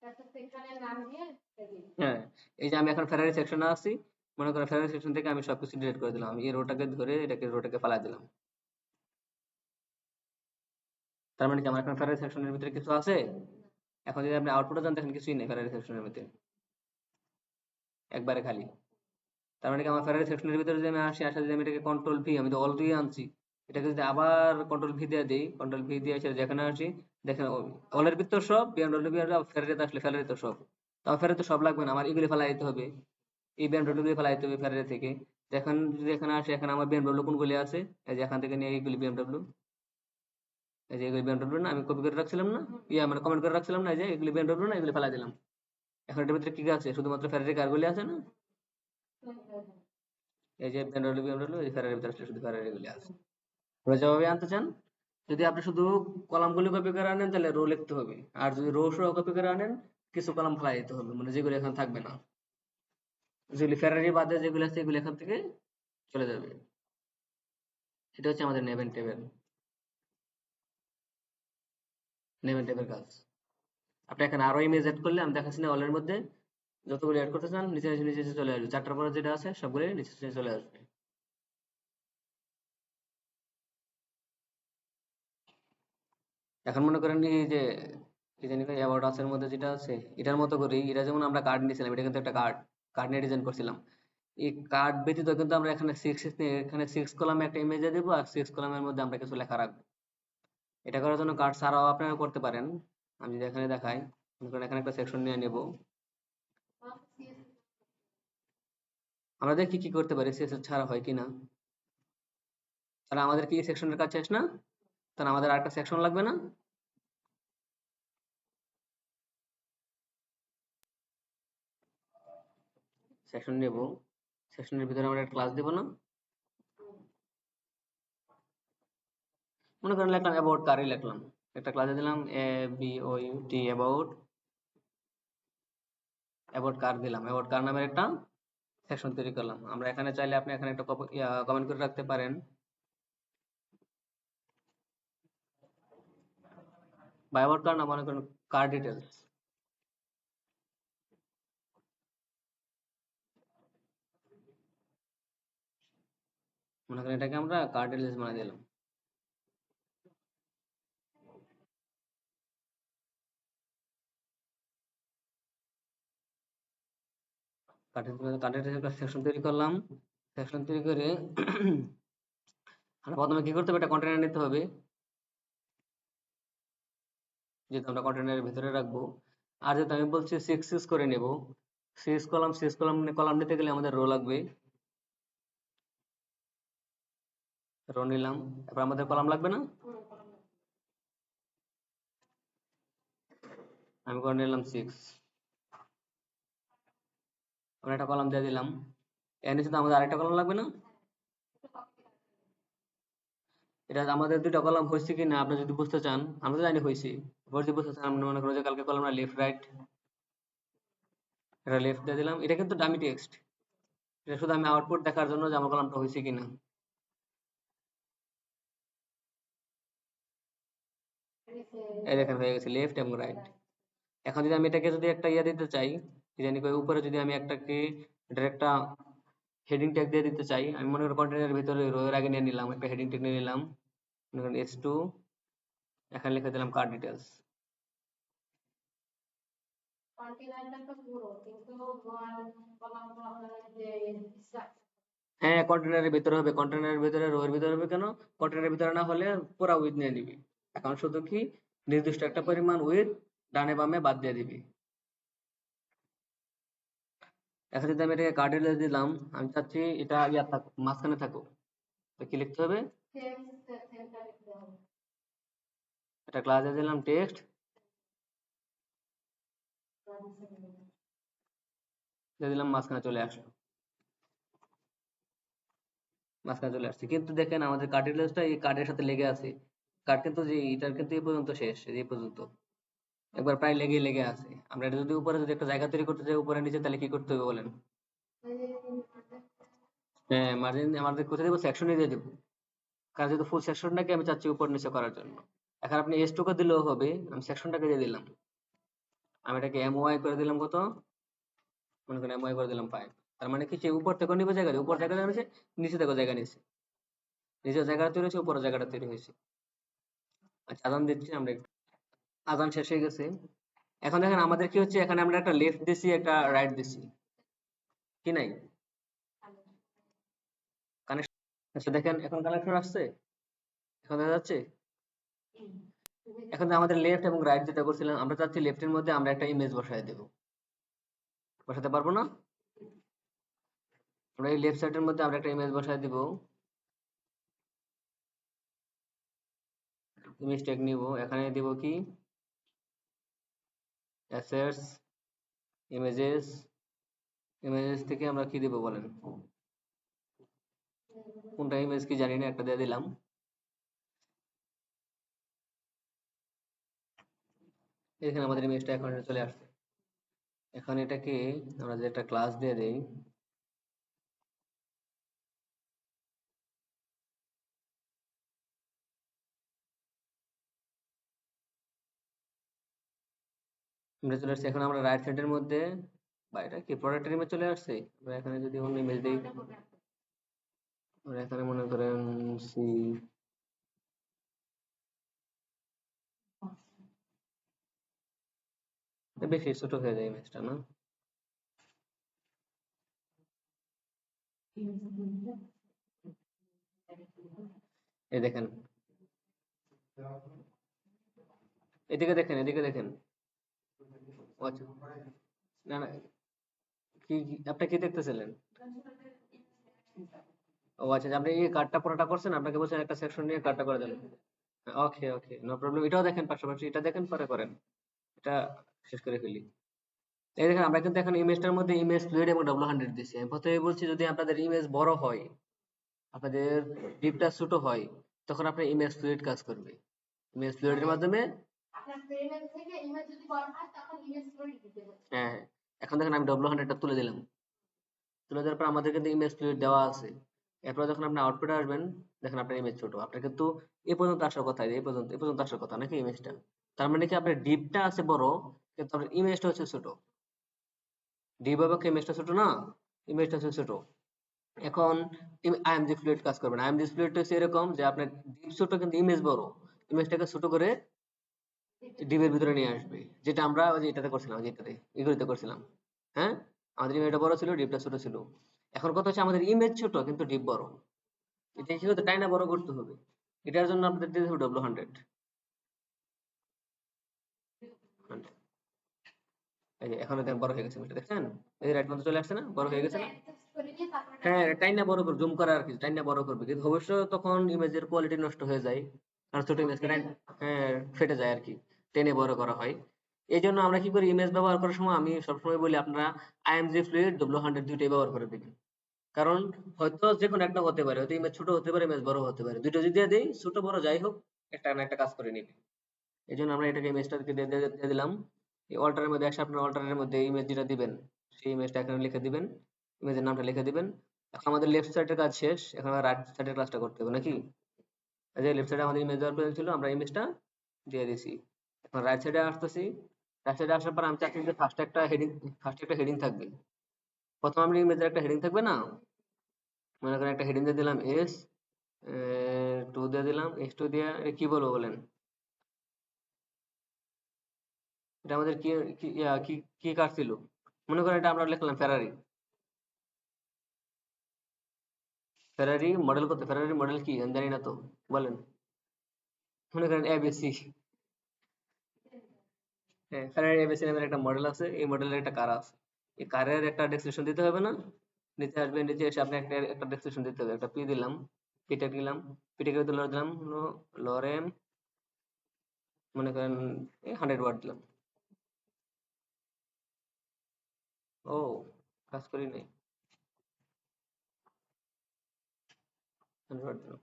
একটা সেকশনের নাম দিয়ে দিই। হ্যাঁ, এই যে আমি এখন ফেরারি সেকশনে আছি, মনে করেন ফেরারি সেকশন থেকে আমি সবকিছু ডিলিট করে দিলাম, আমি এই রোটাকে ধরে এটাকে রোটাকে ফালাই দিলাম। তার মানে কি আমার এখন ফেরারি সেকশনের ভিতরে কিছু আছে? এখন যদি আপনি আউটপুটে যান, দেখেন কিছুই নেই ফেরারি সেকশনের ভিতরে, একবারে খালি। তার মানে কি আমার ফেরারি সেকশনের ভিতরে যদি আমি আসি, আসা যদি আমি এটাকে কন্ট্রোল ভি, আমি তো অলরেডি আনছি, এটাকে যদি আবার কন্ট্রোল ভি দিয়ে দিই, কন্ট্রোল ভি দিয়ে এসে যেখানে আসি, দেখেন অলের ভিতর সব, বিএমডব্লিউ ফেরারিতে আসলে ফেরারি তো সব। তো আমার ফেরারি তো সব লাগবে না, আমার এগুলি ফেলাই দিতে হবে, এই বিএমডব্লিউ গুলি ফেলাই দিতে হবে ফেরারি থেকে। এখন যদি এখানে আসি, এখানে আমার বিএমডব্লিউ কোনগুলি আছে, এই যে এখান থেকে নিয়ে এইগুলি বিএমডব্লিউ, এই যে এগুলি বিএমডব্লিউ না, আমি কপি করে রাখছিলাম না, ইয়া মানে কমেন্ট করে রাখছিলাম না, এই যে এগুলি বিএমডব্লিউ না, এগুলি ফেলাই দিলাম। এখন এটার ভিতরে কি আছে, শুধুমাত্র ফেরারি কারগুলি আছে না, এই যে BMW এই ফেরারির ভিতরে আসলে শুধু ফেরারি গুলি আছে। আপনারা যেভাবে আনতে চান, যদি আপনি শুধু কলামগুলি কপি করে আনেন তাহলে রো লিখতে হবে, আর যদি রো সহ কপি করে আনেন কিছু কলাম ফেলাই দিতে হবে, মানে যেগুলো এখানে থাকবে না, যেগুলি ফেরারি বাদে যেগুলো আছে এগুলো এখান থেকে চলে যাবে। এটা হচ্ছে আমাদের নেভেন টেবের কাজ। আপনি এখানে আরো ইমেজ এড করলে আমি দেখাচ্ছি না, অলের মধ্যে যতগুলো অ্যাড করতে চান নিচে নিচে নিচে নিচে চলে আসবে, চারটার পরে যেটা আছে সবগুলো নিচে নিচে চলে আসবে। এখন মনে করেন এই যে কি জানি অ্যাবাউট আস এর মধ্যে যেটা আছে এটার মতো করে, এটা যেমন আমরা কার্ড নিয়েছিলাম, এটা কিন্তু একটা কার্ড, কার্ড নিয়ে ডিজাইন করছিলাম। এই কার্ড ব্যতীত কিন্তু আমরা এখানে এখানে সিক্স কলামে একটা ইমেজ দেবো, আর সিক্স কলামের মধ্যে আমরা কিছু লেখা রাখবো। এটা করার জন্য কার্ড ছাড়াও আপনারা করতে পারেন। আমি যদি এখানে দেখাই, মনে করেন এখানে একটা সেকশন নিয়ে নেব, আমরা দেখি কি করতে পারি সিএসএস ছাড়া হয় কিনা। তাহলে আমাদের কি সেকশনের কাজ শেষ না? তাহলে আমাদের আরেকটা সেকশন লাগবে না? সেকশন নেব, সেকশনের ভিতরে আমরা একটা ক্লাস দেব না? মনে করেন লিখলাম অ্যাবাউট কারই লিখলাম, একটা ক্লাসে দিলাম ABOUT অ্যাবাউট কার দিলাম, অ্যাবাউট কার নামের একটা সেকশন তৈরি করলাম। আমরা এখানে চাইলে আপনি এখানে একটা কমেন্ট করে রাখতে পারেন, বা অ্যাবাউট কার না মনে করেন কার ডিটেলস, মনে করেন এটাকে আমরা কার ডিটেলস বানিয়ে দিলাম। কার ডিটেলস একটা সেকশন তৈরি করলাম। সেকশন তৈরি করে আমরা প্রথমে কি করতে হবে, একটা কন্টেনার নিতে হবে, যেহেতু আমরা কন্টেনারের ভিতরে রাখবো। আর যেহেতু আমি বলছি সিক্স সিক্স করে নেব, সিক্স কলাম কলাম নিতে গেলে আমাদের রো লাগবে, রো নিলাম, এবার আমাদের কলাম লাগবে না? আমি করে নিলাম সিক্স, আমরা একটা কলাম দিয়ে দিলাম। এর নিচে তো আমাদের আরেকটা কলাম লাগবে না? এটা আমাদের দুইটা কলাম হয়েছে কি না আপনি যদি বুঝতে চান, আমরা তো জানি হয়েছে, এবার যদি বুঝতে চান আপনি মনে করেন যে কালকে কলামটা লেফট রাইট, এটা লেফট দিয়ে দিলাম, এটা কিন্তু ডামি টেক্সট, এটা শুধু আমি আউটপুট দেখার জন্য যে আমার কলামটা হয়েছে কিনা। এই দেখেন হয়ে গেছে লেফট এবং রাইট। এখন যদি আমি এটাকে যদি একটা ইয়ে দিতে চাই, কি জানি কই উপরে যদি আমি একটাকে এটার একটা হেডিং ট্যাগ দিয়ে দিতে চাই, আমি মনে করি কন্টেনারের ভিতরে রো এর আগে নিয়ে নিলাম একটা হেডিং ট্যাগ নিয়ে নিলাম, মনে করেন S2, এখানে লিখে দিলাম কার্ড ডিটেলস। হ্যাঁ কন্টেনারের ভিতরে হবে, কন্টেনারের ভিতরে রো এর ভিতরে হবে কেন? কন্টেনারের ভিতরে না হলে পুরা উইথ নিয়ে নিবি, এখন শুধু কি নির্দিষ্ট একটা পরিমাণ উইথ ডানে বামে বাদ দিয়ে দিবি। এখন যদি আমি এটাকে কার্ড ডিটেলস দিলাম, আমি চাচ্ছি এটা ইয়া থাকুক, মাঝখানে থাকুক, তো কি লিখতে হবে? এটা ক্লাসে দিলাম টেক্সট, দিয়ে দিলাম মাঝখানে চলে আসলো, মাঝখানে চলে আসছে, কিন্তু দেখেন আমাদের কার্ড ডিটেলসটা এই কার্ডের সাথে লেগে আছে, কার্ড কিন্তু যে এটার কিন্তু এই পর্যন্ত শেষ, এই পর্যন্ত একবার প্রায় লেগে লেগে আছে। আমরা এটা যদি উপরে যদি একটা জায়গা তৈরি করতে চাই উপরে নিচে, তাহলে কি করতে হবে বলেন? হ্যাঁ মার্জিন আমাদের কোথায় দেবো, সেকশনে দিয়ে দেবো, কারণ যেহেতু ফুল সেকশনটাকে আমি চাচ্ছি উপর নিচে করার জন্য। এখন আপনি এস টুকু দিলেও হবে, আমি সেকশনটাকে দিয়ে দিলাম, আমি এটাকে MY করে দিলাম কত, মনে করেন MY করে দিলাম 5। তার মানে কি সে উপর থেকে নিবে জায়গা, উপর জায়গা নিয়েছে, নিচে থেকে জায়গা নিয়েছে, নিচের জায়গাটা তৈরি হয়েছে উপরের জায়গাটা তৈরি হয়েছে। আচ্ছা আজান দিচ্ছি আমরা একটু, আজান শেষ হয়ে গেছে। এখন দেখেন আমাদের কি হচ্ছে, এখানে আমরা একটা লেফট দিছি একটা রাইট দিছি, কি নাই কানেকশন? আচ্ছা দেখেন এখন কানেকশন আসছে, এখন দেখা যাচ্ছে। এখন আমাদের লেফট এবং রাইট যেটা করছিলাম, আমরা চাচ্ছি লেফটের মধ্যে আমরা একটা ইমেজ বসায় দেব, বসাতে পারবো না? আমরা এই লেফট সাইডের মধ্যে আমরা একটা ইমেজ বসায় দিব, ইমেজ ট্যাগ নিব, এখানে দিব কি অ্যাসেটস, ইমেজেস, ইমেজ থেকে আমরা কি দেবো বলেন? কোনটা ইমেজ কি জানি না, একটা দিয়ে দিলাম। এখানে আমাদের ইমেজটা এখন চলে আসছে। এখন এটাকে আমরা যে একটা ক্লাস দিয়ে দেই, ইমেজ চলে আসছে। এখন আমরা রাইট সাইডের মধ্যে, বা এটা কি প্রোডাক্টের ইমেজ চলে আসছে। আমরা এখানে যদি অন্য ইমেজ দিই, আমরা এখানে মনে করেন সি, বেশি ছোট হয়ে যায় ইমেজটা না? এই দেখেন, এদিকে দেখেন, এদিকে দেখেন। ও আচ্ছা, না না, আপনি কি দেখতেছিলেন? ও আচ্ছা, আপনি এই কার্ডটা পুরোটা করছেন, আপনাকে বলছেন একটা সেকশন নিয়ে কার্ডটা করে দেন। ওকে ওকে, নো প্রবলেম, এটাও দেখেন, পাশাপাশি এটা দেখেন, পরে করেন। এটা শেষ করে ফেলি। এই দেখেন, আমরা কিন্তু এখন ইমেজটার মধ্যে ইমেজ ফ্লুইড এবং W100 দিচ্ছি। আমি প্রথমে বলছি যদি আপনাদের ইমেজ বড় হয়, আপনাদের ডিপটা ছোট হয়, তখন আপনার ইমেজ ফ্লুইড কাজ করবে। ইমেজ ফ্লুইডের মাধ্যমে, হ্যাঁ, এখন দেখেন আমি W100টা তুলে দিলাম। তুলে দেওয়ার পর আমাদের কিন্তু ইমেজ ফ্লুইড দেওয়া আছে। এরপর যখন আপনি আউটপুটে আসবেন, দেখেন আপনার ইমেজ ছোট। আপনার কিন্তু এই পর্যন্ত আসার কথা, এই পর্যন্ত আসার কথা নাকি ইমেজটা। তার মানে কি আপনার ডিপটা আছে বড়, কিন্তু আপনার ইমেজটা হচ্ছে ছোট। ডিপ অপেক্ষা ইমেজটা ছোট না? ইমেজটা হচ্ছে ছোট। এখন আইএমজি ফ্লুইড কাজ করবে না। আইএমজি ফ্লুইড হচ্ছে এরকম যে আপনার ডিপ ছোট কিন্তু ইমেজ বড়। ইমেজটাকে ছোট করে ডিপের ভিতরে নিয়ে আসবে। যেটা আমরা ওই যে এটাতে করছিলাম, ওই যে এটাতে এগুলোতে করছিলাম। হ্যাঁ, আমাদের ইমেজটা বড় ছিল, ডিপটা ছোট ছিল। এখন কথা হচ্ছে আমাদের ইমেজ ছোট কিন্তু ডিপ বড়। এটা কি হতে টাইনা বড় করতে হবে। এটার জন্য আপনাদের দিতে হবে W100। এই যে এখন দেখেন বড় হয়ে গেছে ইমেজটা, দেখছেন? এই যে রাইট পর্যন্ত চলে আসছে না, বড় হয়ে গেছে না? হ্যাঁ, টাইনা বড় করে, জুম করা আর কি, টাইনা বড় করবে, কিন্তু অবশ্যই তখন ইমেজের কোয়ালিটি নষ্ট হয়ে যায়। কারণ ছোট ইমেজ হ্যাঁ, ফেটে যায় আর কি, টেনে বড় করা হয়। এই জন্য আমরা কি করি, ইমেজ ব্যবহার করার সময় আমি সবসময় বলি আপনারা আইএমজি ফ্লুইড W100 দুইটাই ব্যবহার করে দিবেন। কারণ হয়তো যে কোনো একটা হতে পারে, হয়তো ইমেজ ছোট হতে পারে, ইমেজ বড় হতে পারে, দুটো যদি দিয়ে দেই, ছোট বড় যাই হোক, একটা না একটা কাজ করে নিবে। এই জন্য আমরা এটাকে ইমেজটাকে দিয়ে দিলাম। এই অল্টারের মধ্যে এসে আপনার অল্টারের মধ্যে ইমেজ যেটা দিবেন, সেই ইমেজটা এখানে লিখে দিবেন, ইমেজের নামটা লিখে দিবেন। এখন আমাদের লেফট সাইডের কাজ শেষ, এখন আমরা রাইট সাইডের কাজটা করতে হবে নাকি? এই যে লেফট সাইডে আমাদের ইমেজ দেওয়ার প্রয়োজন ছিল, আমরা ইমেজটা দিয়ে দিছি। এখন রাইট সাইডে আসতেছি। রাইট সাইডে আসার পর আমি চাচ্ছি যে ফার্স্টে একটা হেডিং থাকবে। প্রথম আমি ইমেজের একটা হেডিং থাকবে না? মনে করেন একটা হেডিং দিয়ে দিলাম এস টু, দিয়ে দিলাম S2 দিয়ে। এটা কি বলবো বলেন? এটা আমাদের কি কি কি কি কার ছিল? মনে করেন এটা আমরা লিখলাম ফেরারি। ফেরারি মডেল কত? ফেরারি মডেল কি আমি জানি না তো, বলেন। মনে করেন এবিসি। হ্যাঁ, ফেরারি এবিসি নামের একটা মডেল আছে, এই মডেলের একটা কার আছে। এই কারের একটা ডেসক্রিপশন দিতে হবে না? নিচে আসবে, নিচে এসে আপনি একটা ডেসক্রিপশন দিতে হবে। একটা পি দিলাম, পিটা দিলাম, পিটা করে দিলাম লরেন, মনে করেন 100 ওয়ার্ড দিলাম। ও, কাজ করি নাই। 100 ওয়ার্ড দিলাম।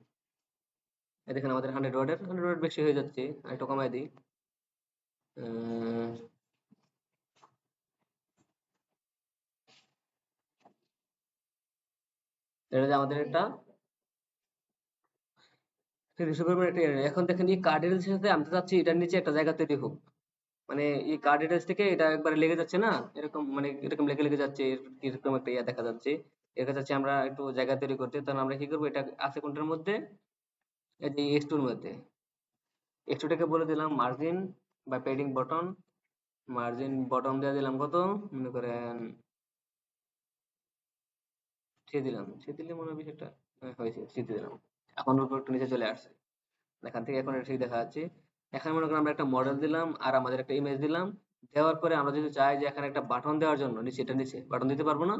এই দেখেন আমাদের 100 ওয়ার্ড বেশি হয়ে যাচ্ছে, আর একটু কমাই দিই। আহ, এটা যে আমাদের একটা 300 পরিমাণ একটা area। এখন দেখেন এই কার্ড ডিটেলস এর সাথে আমি তো চাচ্ছি এটার নিচে একটা জায়গা তৈরি হোক। মানে এই কার্ড ডিটেলস থেকে এটা একবারে লেগে যাচ্ছে না, এরকম মানে এরকম লেগে লেগে যাচ্ছে, এরকম একটা ইয়া দেখা যাচ্ছে। এর কাছে চাচ্ছি আমরা একটু জায়গা তৈরি করতে। তখন আমরা কি করবো, এটা আছে কোনটার মধ্যে? এই যে S2 এর মধ্যে। S2 টাকে বলে দিলাম মার্জিন বা পেডিং বটন। মার্জিন বটন দিয়ে দিলাম কত? মনে করেন 3 দিলাম। 3 দিলে মনে হয় বিষয়টা হয়েছে, 3 দিলাম। এখন উপর একটু নিচে চলে আসছে। এখান থেকে এখন এটা ঠিক দেখা যাচ্ছে। এখানে মনে করেন আমরা একটা মডেল দিলাম আর আমাদের একটা ইমেজ দিলাম। দেওয়ার পরে আমরা যদি চাই যে এখানে একটা বাটন দেওয়ার জন্য, নিচে এটা নিচে বাটন দিতে পারবো না?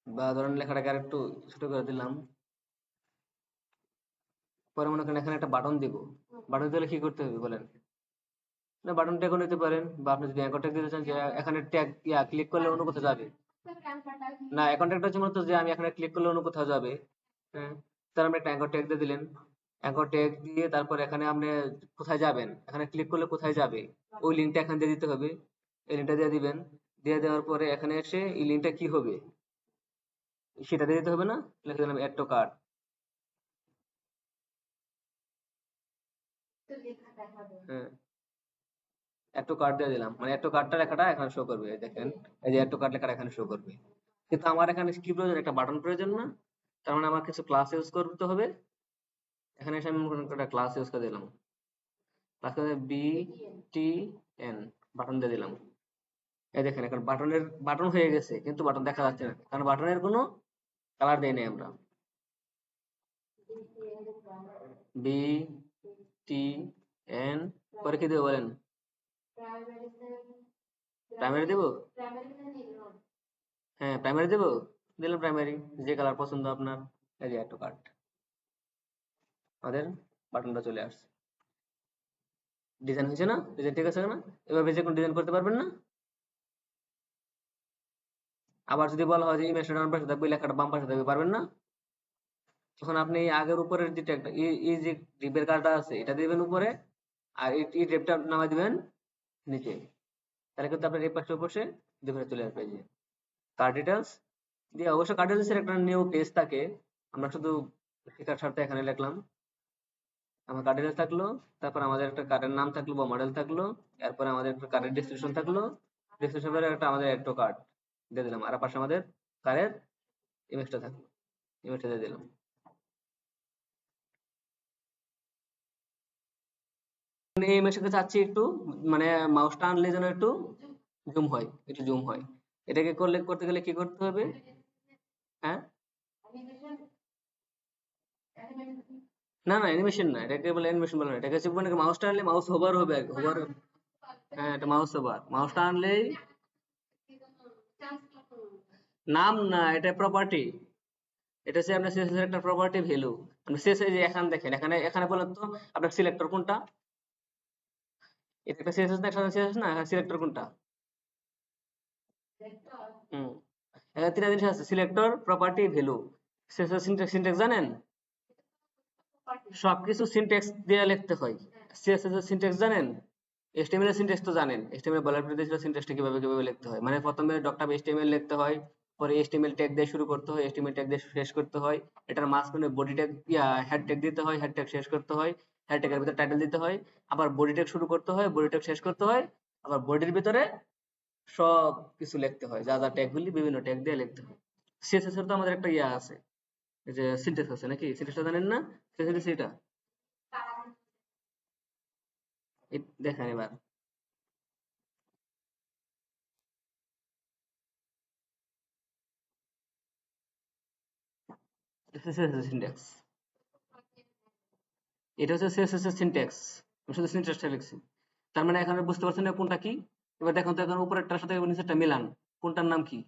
বা ধরেন লেখাটাকে আর একটু ছোট করে দিলাম। পরে মনে করেন এখানে একটা বাটন দিব। বাটন দিলে কি করতে হবে বলেন? না বাটন ট্যাগও নিতে পারেন, বা আপনি যদি অ্যাঙ্কর ট্যাগ দিতে চান যে এখানে ট্যাগ ক্লিক করলে অন্য কোথাও যাবে না। অ্যাঙ্কর ট্যাগটা হচ্ছে মূলত যে আমি এখানে ক্লিক করলে অন্য কোথাও যাবে। হ্যাঁ, তার আপনি একটা অ্যাঙ্কর ট্যাগ দিয়ে দিলেন। অ্যাঙ্কর ট্যাগ দিয়ে তারপর এখানে আপনি কোথায় যাবেন, এখানে ক্লিক করলে কোথায় যাবে ওই লিঙ্কটা এখানে দিয়ে দিতে হবে। এই লিঙ্কটা দিয়ে দিবেন। দিয়ে দেওয়ার পরে এখানে এসে এই লিঙ্কটা কি হবে সেটা দিয়ে দিতে হবে না। লিখে দিলাম অ্যাড টু কার্ট। হ্যাঁ, অ্যাড টু কার্ট দিয়ে দিলাম, মানে অ্যাড টু কার্টটা লেখাটা এখানে শো করবে। এই দেখেন, এই যে অ্যাড টু কার্ট লেখাটা এখানে শো করবে। কিন্তু আমার এখানে কি প্রয়োজন, একটা বাটন প্রয়োজন না। তার মানে আমার কিছু ক্লাস ইউজ করতে হবে। এখানে এসে আমি মনে করি একটা ক্লাস ইউজ করে দিলাম। ক্লাস করে BTN বাটন দিয়ে দিলাম। এই দেখেন এখন বাটনের বাটন হয়ে গেছে, কিন্তু বাটন দেখা যাচ্ছে না কারণ বাটনের কোনো কালার দেই নাই আমরা। BTN পরে কি দেবো বলেন? প্রাইমারি দেবো? হ্যাঁ, প্রাইমারি দেবো। দিলাম প্রাইমারি, যে কালার পছন্দ আপনার। এই যে অ্যাড টু কার্ট, আমাদের বাটনটা চলে আসছে। ডিজাইন হয়েছে না? ডিজাইন ঠিক আছে না? এভাবে যে কোনো ডিজাইন করতে পারবেন না? আবার যদি বলা হয় যে ইমেজটা ডান পাশে থাকবে, লেখাটা বাম পাশে থাকবে, পারবেন না? তখন আপনি আগের উপরের যে ট্যাগটা, এই যে ডিপের কার্ডটা আছে এটা দিবেন উপরে, আর এই ডিপটা নামাই দিবেন নিচে। তাহলে কিন্তু আপনার এই পাশে বসে ডিপে চলে আসবে। এই যে কার্ড ডিটেলস দিয়ে, অবশ্য কার্ড ডিটেলসের একটা নিউ পেজ থাকে। আমরা শুধু শেখার স্বার্থে এখানে লিখলাম। আমার কার্ড ডিটেলস থাকলো, তারপর আমাদের একটা কার্ডের নাম থাকলো বা মডেল থাকলো, এরপরে আমাদের একটা কার্ডের ডেসক্রিপশন থাকলো, ডেসক্রিপশন পরে একটা আমাদের অ্যাড টু কার্ট দিয়ে দিলাম, আর পাশে আমাদের কার্ডের ইমেজটা থাকলো, ইমেজটা দিয়ে দিলাম। এই ইমেজটাকে চাচ্ছি একটু, মানে মাউসটা আনলে যেন একটু জুম হয়, একটু জুম হয়। এটাকে করতে গেলে কি করতে হবে? হ্যাঁ, না না অ্যানিমেশন না, এটাকে বলে অ্যানিমেশন বলে না, এটাকে হচ্ছে মানে মাউসটা আনলে মাউস হোভার হবে আর কি, হোভার। হ্যাঁ, এটা মাউস হোভার, মাউসটা আনলেই। নাম না, এটা প্রপার্টি। এটা হচ্ছে আপনার সিএসএস এর একটা প্রপার্টি ভ্যালু। আপনি সিএসএস যে এখানে দেখেন, এখানে এখানে বলেন তো আপনার সিলেক্টর কোনটা? এটা একটা সিএসএস না, একটা সিএসএস না, সিলেক্টর কোনটা? হুম, এখানে তিনটা জিনিস আছে: selector, property, value. CSS syntax, syntax জানেন? সবকিছু সিনট্যাক্স দিয়ে লিখতে হয়। সিএসএস এর সিনট্যাক্স জানেন? এইচটিএমএল এর সিনট্যাক্স তো জানেন, এইচটিএমএল বলার পরে দিয়েছিল সিনট্যাক্সটা কিভাবে লিখতে হয়। মানে প্রথমে ডক্টর এইচটিএমএল লিখতে হয়, পরে এইচটিএমএল ট্যাগ দিয়ে শুরু করতে হয়, এইচটিএমএল ট্যাগ দিয়ে শেষ করতে হয়। এটার মাঝখানে বডি ট্যাগ, হেড ট্যাগ দিতে হয়, হেড ট্যাগ শেষ করতে হয়, হেড ট্যাগের ভিতরে টাইটেল দিতে হয়, আবার বডি ট্যাগ শুরু করতে হয়, বডি ট্যাগ শেষ করতে হয়, আবার বডির ভিতরে সব কিছু লিখতে হয়, যা যা ট্যাগগুলি বিভিন্ন ট্যাগ দিয়ে লিখতে হয়। সিএসএস এর তো আমাদের একটা আছে, এই যে সিনট্যাক্স আছে নাকি? সিনট্যাক্সটা জানেন না? সিএসএস এটা দেখেন এবার। সিনট্যাক্স, এটা হচ্ছে সিএসএস এর সিনট্যাক্স। আমি শুধু সিনট্যাক্সটা লিখছি। তার মানে এখানে বুঝতে পারছেন না কোনটা কি? এবার দেখুন তো, এখন উপরেরটার সাথে নিচেরটা মিলান, কোনটার নাম কি?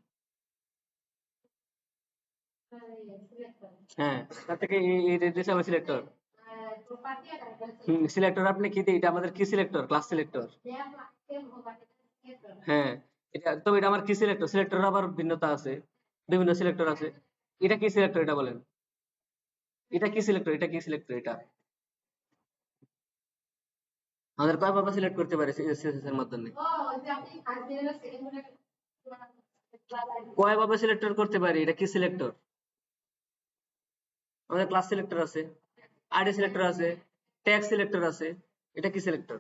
হ্যাঁ, তার থেকে এই দিয়েছে আমার সিলেক্টর। সিলেক্টর আপনি কি এটা আমাদের কি সিলেক্টর? Class selector. হ্যাঁ, এটা তবে এটা আমার কি সিলেক্টর, সিলেক্টরের আবার ভিন্নতা আছে, বিভিন্ন সিলেক্টর আছে। এটা কি সিলেক্টর এটা বলেন? এটা কি সিলেক্টর, এটা কি সিলেক্টর এটা? আমাদের কয়ভাবে সিলেক্ট করতে পারি সিএসএস এর মাধ্যমে? কয়ভাবে সিলেক্টর করতে পারি, এটা কি সিলেক্টর? আমাদের ক্লাস সিলেক্টর আছে, আইডি সিলেক্টর আছে, ট্যাগ সিলেক্টর আছে। এটা কি সিলেক্টর?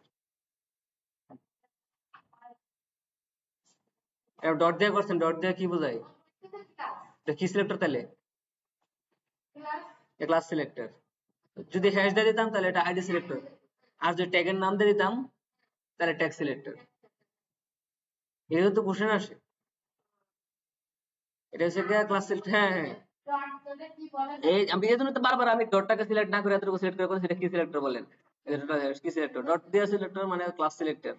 ডট দিয়ে করছেন, ডট দিয়ে কি বোঝায়? এটা কি সিলেক্টর তাহলে? Class selector. যদি হ্যাশ দিয়ে দিতাম তাহলে এটা আইডি সিলেক্টর, আর যদি ট্যাগের নাম দিয়ে দিতাম তাহলে ট্যাগ সিলেক্টর। এটা তো কোশ্চেন আসে। এটা হচ্ছে ক্লাস সিলেক্টর। হ্যাঁ হ্যাঁ, এই আমি এই জন্য তো বারবার আমি ডটটাকে সিলেক্ট না করে এতটুকু সিলেক্ট করে সেটা কি সিলেক্টর বলেন? এটা কি সিলেক্টর? ডট দিয়ে সিলেক্টর মানে ক্লাস সিলেক্টর।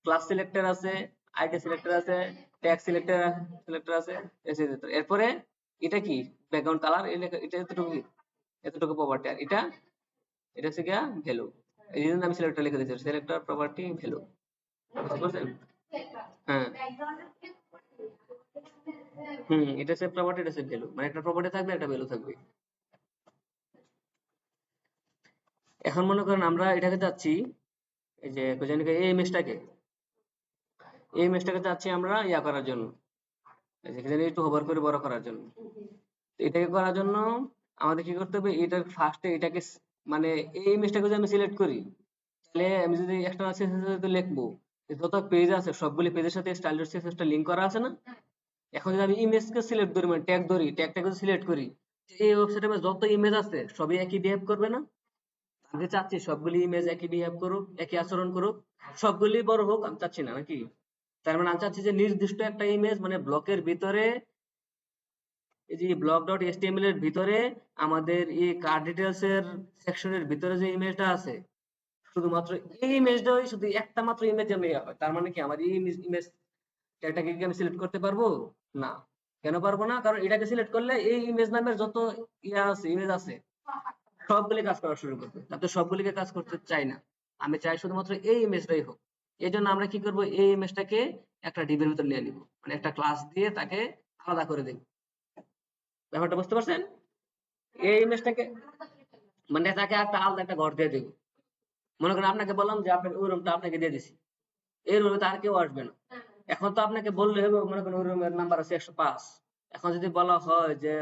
ক্লাস সিলেক্টর আছে, আইডি সিলেক্টর আছে, ট্যাগ সিলেক্টর সিলেক্টর আছে, এসে যেত। এরপরে এটা কি? ব্যাকগ্রাউন্ড কালার, এটা এতটুকু, এতটুকু প্রপার্টি। আর এটা, এটা হচ্ছে গিয়া ভ্যালু। এই জন্য আমি সিলেক্টর লিখে দিয়েছি, সিলেক্টর প্রপার্টি ভ্যালু। বুঝতে পারছেন? হ্যাঁ, এটা হচ্ছে প্রপার্টি, এটা হচ্ছে ভ্যালু, মানে একটা প্রপার্টি থাকবে, একটা ভ্যালু থাকবে। এখন মনে করেন আমরা এটাকে চাচ্ছি, এই যে এই ইমেজটাকে চাচ্ছি আমরা ইয়া করার জন্য, এই যে এখানে একটু হোভার করে বড় করার জন্য। তো এটাকে করার জন্য আমাদের কি করতে হবে, এটার ফার্স্টে এটাকে মানে এই ইমেজটাকে যদি আমি সিলেক্ট করি, তাহলে আমি যদি এক্সটার্নাল সিএসএস লিখবো, যত পেজ আছে সবগুলি পেজের সাথে স্টাইলার সিএসএসটা লিংক করা আছে না। এখন যদি আমি ইমেজকে সিলেক্ট করি, মানে ট্যাগ ধরি, ট্যাগটাকে সিলেক্ট করি, এই ওয়েবসাইটে যত ইমেজ আছে সবই একই বিহেভ করবে না। আমি চাচ্ছি সবগুলি ইমেজ একই বিহেভ করুক, একই আচরণ করুক, সবগুলি বড় হোক, আমি চাচ্ছি না নাকি। তার মানে আমি চাচ্ছি যে নির্দিষ্ট একটা ইমেজ, মানে ব্লকের ভিতরে, এই যে ব্লক ডট এচটিএমএল এর ভিতরে আমাদের এই কার্ড ডিটেলস এর সেকশনের ভিতরে যে ইমেজটা আছে, শুধুমাত্র এই ইমেজটাই, শুধু একটা মাত্র ইমেজ আমি হয়। তার মানে কি আমার এই ইমেজ ট্যাগটাকে কি আমি সিলেক্ট করতে পারবো? না। কেন পারবো না? কারণ এটাকে সিলেক্ট করলে এই ইমেজ নামের যত ইয়া আছে, ইমেজ আছে, সবগুলি কাজ করা শুরু করবে। তাতে সবগুলিকে কাজ করতে চাই না। আমি চাই শুধুমাত্র এই ইমেজটাই হোক। এজন্য আমরা কি করব, এই ইমেজটাকে একটা ডিবের ভিতর নিয়ে নিব, মানে একটা ক্লাস দিয়ে তাকে আলাদা করে দেব। ব্যাপারটা বুঝতে পারছেন? এই ইমেজটাকে মানে তাকে একটা আলাদা একটা ঘর দিয়ে দেব। মনে করেন আপনাকে বললাম যে আপনার ওই রুমটা আপনাকে দিয়ে দিছি, এই রুমে তো আর কেউ আসবে না। এখন তো আপনাকে বললে হবে, মনে করেন ওই রুমের নাম্বার আছে 105। এখন যদি বলা হয় যে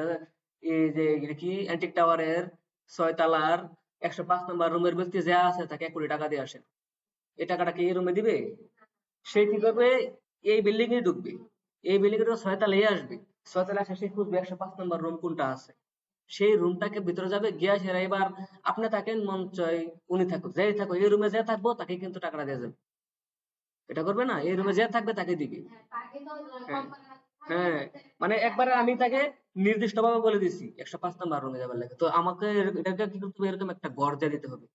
এই যে এটা কি অ্যান্টিক টাওয়ারের 6 তলার 105 নম্বর রুমের ব্যক্তি যে আছে তাকে 1 কোটি টাকা দিয়ে আসেন, এই টাকাটা কি এই রুমে দিবে? সে কি করবে, এই বিল্ডিং এ ঢুকবে, এই বিল্ডিং এর 6 তলায় আসবে, 6 তলায় এসে সে খুঁজবে 105 নম্বর রুম কোনটা আছে, সেই রুমটাকে ভিতরে যাবে, গিয়া সেরা এবার আপনি থাকেন মঞ্চয়, উনি থাকুক, যেই থাকুক, এই রুমে যে থাকবো তাকে কিন্তু টাকাটা দিয়ে যাবে। এটা করবে না, এই রুমে যে থাকবে তাকে দিবে। হ্যাঁ, হ্যাঁ, মানে একবারে আমি তাকে নির্দিষ্ট ভাবে বলে দিছি 105 নাম্বার রুমে যাবার লাগে, তো আমাকে এটাকে কি করতে হবে, এরকম একটা ঘর দিয়ে দিতে হবে,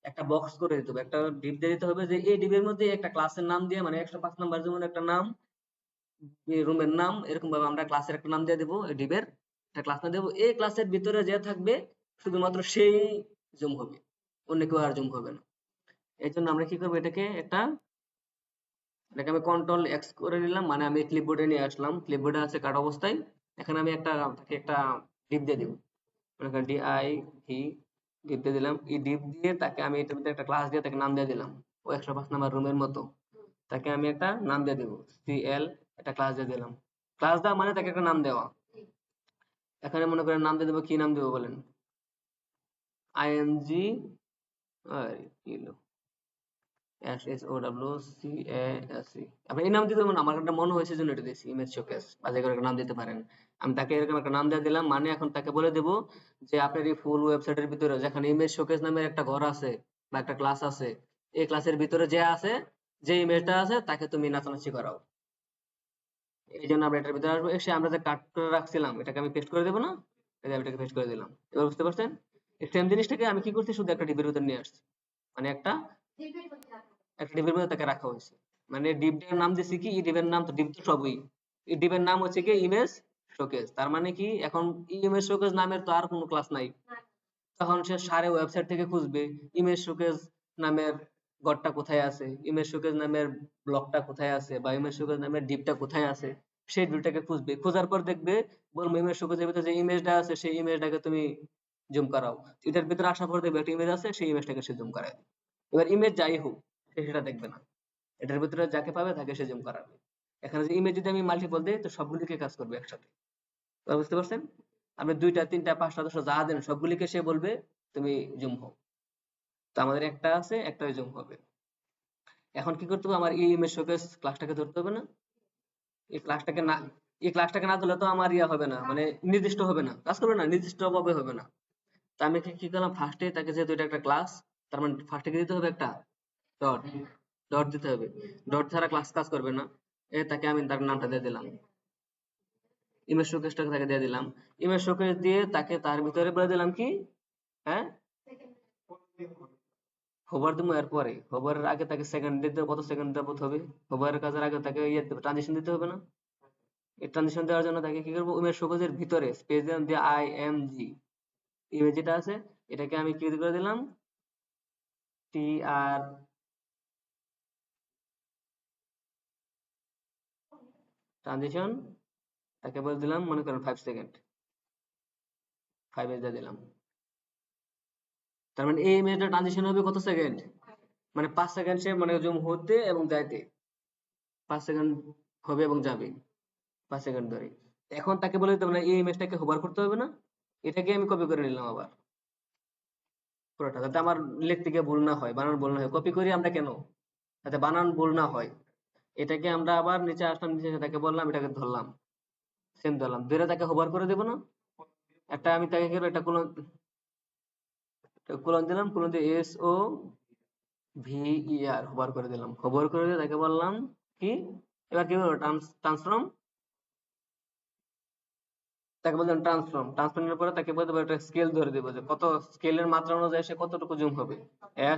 একটা বক্স করে দিতে হবে, একটা ডিপ দিয়ে দিতে হবে, যে এই ডিপের মধ্যে একটা ক্লাসের নাম দিয়ে, মানে 105 নাম্বার যেমন একটা নাম, এই রুমের নাম, এরকম ভাবে আমরা ক্লাসের একটা নাম দিয়ে দেবো, এই ডিপের একটা ক্লাস নাম দেবো, এই ক্লাসের ভিতরে যে থাকবে শুধুমাত্র সেই জুম হবে, অন্য কেউ আর জুম হবে না। এই জন্য আমরা কি করবো, এটাকে আমি কন্ট্রোল এক্স করে নিলাম, মানে আমি ক্লিপবোর্ডে নিয়ে আসলাম, ক্লিপবোর্ডে আছে কাট অবস্থায়। এখানে আমি তাকে একটা ডিপ দিয়ে দিব, মনে করেন ডিআই ভি, ডিপ দিয়ে দিলাম। এই ডিপ দিয়ে তাকে আমি এটার মধ্যে একটা ক্লাস দিয়ে তাকে নাম দিয়ে দিলাম, ও 105 নাম্বার রুমের মতো, তাকে আমি একটা নাম দিয়ে দেবো সিএল, একটা ক্লাস দিয়ে দিলাম। ক্লাস দেওয়া মানে তাকে একটা নাম দেওয়া। এখানে মনে করেন নাম দিয়ে দেবো, কি নাম দেবো বলেন? আইএনজি, কি SHOWCASE, আপনি এই নাম দিতে পারেন, আমার একটা মনে হয়েছে জন্য এটা দিয়েছি, ইমেজ শোকেস, বাজে করে একটা নাম দিতে পারেন। আমি তাকে এরকম একটা নাম দিয়ে দিলাম, মানে এখন তাকে বলে দেবো যে আপনার এই ফুল ওয়েবসাইটের ভিতরে যেখানে ইমেজ শোকেস নামের একটা ঘর আছে বা একটা ক্লাস আছে, এই ক্লাসের ভিতরে যে আছে, যে ইমেজটা আছে, তাকে তুমি নাচানাচি করাও। এই জন্য আমরা এটার ভিতরে আসবো, এসে আমরা যে কাট করে রাখছিলাম এটাকে আমি পেস্ট করে দেবো না, এই যে আমি এটাকে পেস্ট করে দিলাম। এবার বুঝতে পারছেন? এই সেম জিনিসটাকে আমি কি করছি, শুধু একটা ডিবের ভিতরে নিয়ে আসছি, মানে একটা ডিবের মধ্যে তাকে রাখা হয়েছে। মানে ডিপটার নাম দিছি কি, এই ডিবের নাম তো, ডিপ তো সবই, এই ডিবের নাম হচ্ছে কি ইমেজ শোকেস। তার মানে কি, এখন ইমেজ শোকেস নামের তো আর কোনো ক্লাস নাই, তখন সে সারে ওয়েবসাইট থেকে খুঁজবে ইমেজ শোকেস নামের ঘরটা কোথায় আছে, ইমেজ শোকেস নামের ব্লকটা কোথায় আছে, বা ইমেজ শোকেস নামের ডিপটা কোথায় আছে, সেই ডিপটাকে খুঁজবে, খোঁজার পর দেখবে, বলবো ইমেজ শোকেসের ভিতরে যে ইমেজটা আছে সেই ইমেজটাকে তুমি জুম করাও। এটার ভিতরে আসার পর দেখবে একটা ইমেজ আছে, সেই ইমেজটাকে সে জুম করায়। এবার ইমেজ যাই হোক, সে সেটা দেখবে না, এটার ভিতরে যাকে পাবে তাকে সে জুম করাবে। এখানে যে ইমেজ যদি আমি মাল্টিপল দেই, তো সবগুলিকে কাজ করবে একসাথে। এবার বুঝতে পারছেন? আপনি 2টা 3টা 5টা 10টা যা দেন সবগুলিকে সে বলবে তুমি জুম হও। তো আমাদের একটা আছে, একটাই জুম হবে। এখন কি করতে হবে, আমার এই ইমেজ শোকেস ক্লাসটাকে ধরতে হবে না। এই ক্লাসটাকে না এই ক্লাসটাকে না ধরলে তো আমার ইয়া হবে না, মানে নির্দিষ্ট হবে না, কাজ করবে না, নির্দিষ্ট ভাবে হবে না। তো আমি কি করলাম, ফার্স্টে তাকে, যেহেতু এটা একটা ক্লাস, তার মানে ফার্স্টে কি দিতে হবে, একটা ডট, ডট দিতে হবে। ডট ছাড়া ক্লাস কাজ করবে না। তাকে আমি তার নামটা দিয়ে দিলাম, ইমেজ শোকেসটাকে তাকে দিয়ে দিলাম। ইমেজ শোকেস দিয়ে তাকে তার ভিতরে বলে দিলাম কি, হ্যাঁ, হোভার দিবো, এরপরে হোভারের আগে তাকে সেকেন্ড দিতে হবে, কত সেকেন্ড যাবত হবে, হোভারের কাজের আগে তাকে ইয়ে ট্রানজিশন দিতে হবে না। এই ট্রানজিশন দেওয়ার জন্য তাকে কি করবো, ইমেজ শোকেসের ভিতরে স্পেস দিয়ে IMG, ইমেজ যেটা আছে এটাকে আমি কি করে দিলাম, TR ট্রানজিশন তাকে বলে দিলাম মনে করেন 5 সেকেন্ড 5 দিয়ে দিলাম। তার মানে এই ইমেজটা ট্রানজিশন হবে কত সেকেন্ড, মানে 5 সেকেন্ড সে মানে জুম হতে এবং যাইতে 5 সেকেন্ড হবে এবং যাবে 5 সেকেন্ড ধরে। এখন তাকে বলে দিতে হবে না এই ইমেজটাকে হোভার করতে হবে না, এটাকে আমি কপি করে নিলাম আবার পুরোটা, যাতে আমার লিখতে গিয়ে ভুল না হয়, বানান ভুল না হয়। কপি করি আমরা কেন, যাতে বানান ভুল না হয়। এটাকে আমরা আবার নিচে আসলাম, নিচে এসে তাকে বললাম এটাকে ধরলাম, সেম ধরলাম, ধরে তাকে হোভার করে দেবো না। একটা আমি তাকে কি করবো, একটা কোলন কোলন দিলাম, কোলন দিয়ে SOVER হোভার করে দিলাম, হোভার করে দিয়ে তাকে বললাম কি, এবার কি বলবো ট্রান্সফর্ম, তাকে বললাম ট্রান্সফর্মের পরে তাকে বলতে পারবো একটা স্কেল ধরে দেবো যে কত স্কেলের মাত্রা অনুযায়ী সে কতটুকু জুম হবে।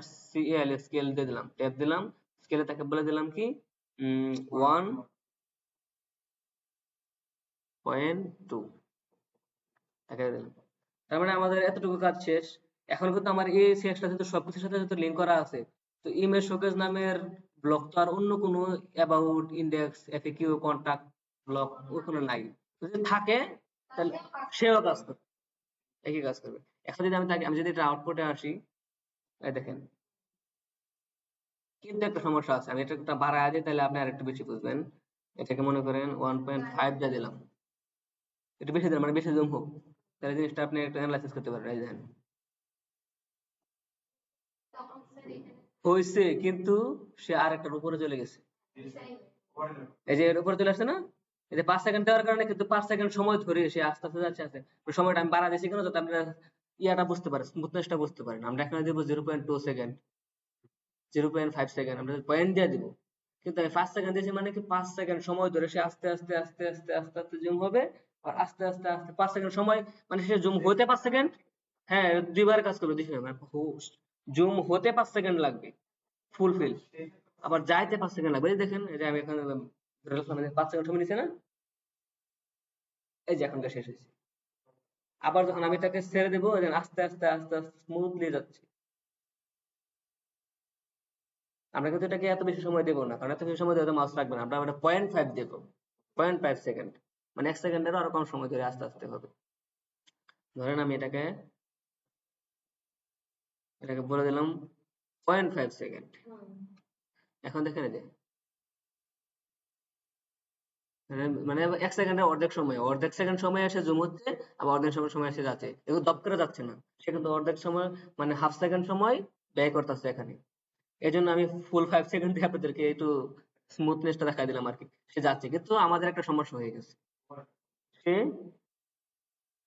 SCAL স্কেল দিয়ে দিলাম, ট্যাব দিলাম, স্কেলে তাকে বলে দিলাম কি 1.2 তাকে দিলাম। তার মানে আমাদের এতটুকু কাজ শেষ। এখন কিন্তু আমার এই সিএক্সটা যেহেতু সবকিছুর সাথে যেহেতু লিঙ্ক করা আছে, তো ইমেজ শোকেজ নামের ব্লক তো আর অন্য কোনো about, index, FAQ, contact block ওখানে নাই। যদি থাকে তাহলে সেও কাজ করবে, একই কাজ করবে। এখন যদি আমি যদি এটা আউটপুটে আসি, এই দেখেন কিন্তু একটা সমস্যা আছে, আমি এটা একটা বাড়ায় দিই তাহলে আপনি আরেকটু বেশি বুঝবেন। এটাকে মনে করেন 1.5 দিয়ে দিলাম, একটু বেশি দিলাম মানে বেশি জুম হোক, তাহলে জিনিসটা আপনি একটু অ্যানালাইসিস করতে পারবেন। এই দেখেন হয়েছে, কিন্তু সে আরেকটার উপরে চলে গেছে। এই যে এর উপরে চলে আসছে না, এই যে 5 সেকেন্ড দেওয়ার কারণে কিন্তু 5 সেকেন্ড সময় ধরে সে আস্তে আস্তে যাচ্ছে আছে। ওই সময়টা আমি বাড়া দিয়েছি কেন, যাতে আপনারা ইয়াটা বুঝতে পারেন, স্মুথনেসটা বুঝতে পারেন। আমরা এখানে দেবো 0.2 সেকেন্ড, 0.5 সেকেন্ড, আমরা পয়েন্ট দিয়ে দিব। কিন্তু আমি 5 সেকেন্ড দিয়েছি মানে কি 5 সেকেন্ড সময় ধরে সে আস্তে আস্তে আস্তে আস্তে আস্তে আস্তে জুম হবে। আর আস্তে আস্তে আস্তে 5 সেকেন্ড সময় মানে সে জুম হতে 5 সেকেন্ড, হ্যাঁ দুইবার কাজ করবে, দুই মানে জুম হতে 5 সেকেন্ড লাগবে ফুলফিল, আবার যাইতে 5 সেকেন্ড লাগবে। এই যে দেখেন, এই যে আমি এখানে ধরে রাখলাম, এই যে 5 সেকেন্ড সময় নিছে না, এই যে এখনটা শেষ হয়েছে। আবার যখন আমি তাকে ছেড়ে দেবো, এই যে আস্তে আস্তে আস্তে আস্তে স্মুথলি যাচ্ছে। আমরা কিন্তু এটাকে এত বেশি সময় দেবো না, কারণ এত বেশি সময় দেওয়া মাউস রাখবে না, আমরা এটা 0.5 দেবো, 0.5 সেকেন্ড, মানে 1 সেকেন্ডেরও আরো কম সময় ধরে আস্তে আস্তে হবে। ধরেন আমি এটাকে এটাকে বলে দিলাম 0.5 সেকেন্ড। এখন দেখেন এই যে মানে 1 সেকেন্ডের অর্ধেক সময়, অর্ধেক সেকেন্ড সময় এসে জুম হচ্ছে, আবার অর্ধেক সময় এসে যাচ্ছে, এগুলো দপ করে যাচ্ছে না। সে কিন্তু অর্ধেক সময় মানে হাফ সেকেন্ড সময় ব্যয় করতেছে এখানে। এই জন্য আমি ফুল 5 সেকেন্ড দিয়ে আপনাদেরকে একটু স্মুথনেসটা দেখাই দিলাম আর কি। সে যাচ্ছে, কিন্তু আমাদের একটা সমস্যা হয়ে গেছে, সে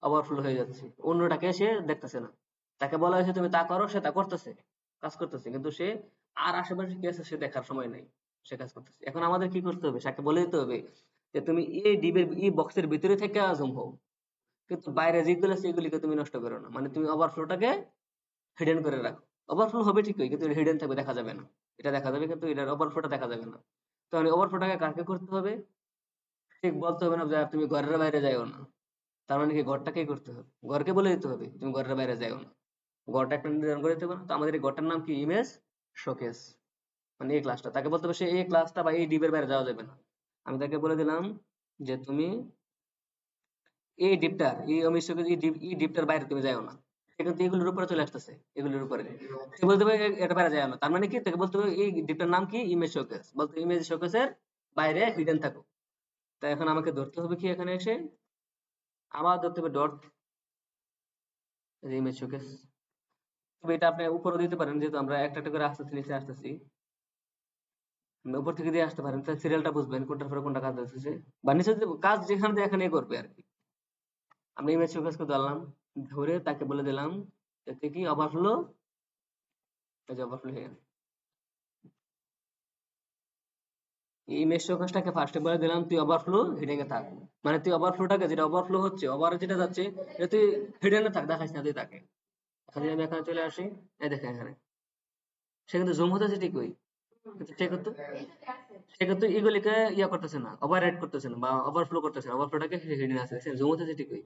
ওভারফ্লো হয়ে যাচ্ছে, অন্যটাকে সে দেখতেছে না। তাকে বলা হয়েছে তুমি তা করো, সে তা করতেছে, কাজ করতেছে, কিন্তু সে আর আশেপাশে কি আছে সে দেখার সময় নাই, সে কাজ করতেছে। এখন আমাদের কি করতে হবে, তাকে বলে দিতে হবে যে তুমি এই ডিবের এই বক্সের ভিতরে থেকে জুম হও, কিন্তু বাইরে যেগুলো আছে এগুলিকে তুমি নষ্ট করো না, মানে তুমি ওভারফ্লোটাকে হিডেন করে রাখো। ওভারফ্লো হবে ঠিকই, কিন্তু হিডেন থাকবে, দেখা যাবে না। এটা দেখা যাবে কিন্তু এটার ওভারফ্লোটা দেখা যাবে না। তো ওভারফ্লোটাকে কাকে করতে হবে, ঠিক বলতে হবে না যে তুমি ঘরের বাইরে যাইও না। তার মানে কি ঘরটাকেই করতে হবে, ঘরকে বলে দিতে হবে তুমি ঘরের বাইরে যাইও না। ঘরটা একটা নির্ধারণ করে দিতে হবে না। তো আমাদের এই ঘরটার নাম কি, ইমেজ শোকেস, মানে এই ক্লাসটা। তাকে বলতে হবে সে এই ক্লাসটা বা এই ডিপের বাইরে যাওয়া যাবে না। আমি তাকে বলে দিলাম যে তুমি এই ডিপটার এই ইমেজ শোকেস এই ডিপটার বাইরে তুমি যাইও না। সে কিন্তু এগুলোর উপরে চলে আসতেছে, এগুলোর উপরে। সে বলতে হবে এটা বাইরে যাইও না, তার মানে কি তাকে বলতে হবে এই ডিপটার নাম কি, ইমেজ শোকেস, বলতে ইমেজ শোকেসের বাইরে হিডেন থাকো। তাই এখন আমাকে ধরতে হবে কি, এখানে এসে আবার ধরতে হবে ডট ইমেজ শোকেস। তবে এটা আপনি উপরেও দিতে পারেন, যেহেতু আমরা একটা একটা করে আস্তে আস্তে নিচে আসতেছি, আপনি উপর থেকে দিয়ে আসতে পারেন, তাহলে সিরিয়ালটা বুঝবেন কোনটার পরে কোনটা কাজ আসতেছে, বা নিচে কাজ যেখানে দিয়ে এখানে করবে আর কি। আমরা ইমেজ শোকেসকে ধরলাম, ধরে তাকে বলে দিলাম এতে কি ওভারফ্লো, এই যে ওভারফ্লো হয়ে গেল। এই ইমেজ শোকেসটাকে ফার্স্টে বলে দিলাম তুই ওভারফ্লো হিডিং এ থাক, মানে তুই ওভারফ্লোটাকে, যেটা ওভারফ্লো হচ্ছে, ওভার যেটা যাচ্ছে, এটা তুই হিডেন এ থাক, দেখাস না তুই তাকে। এখন যদি আমি এখানে চলে আসি, এই দেখেন এখানে সে কিন্তু জুম হতেছে ঠিকই, কিন্তু সে কিন্তু এগুলিকে ইয়া করতেছে না, ওভাররাইড করতেছে না বা ওভারফ্লো করতেছে না, ওভারফ্লোটাকে হিডেন আছে, সে জুম হতেছে ঠিকই।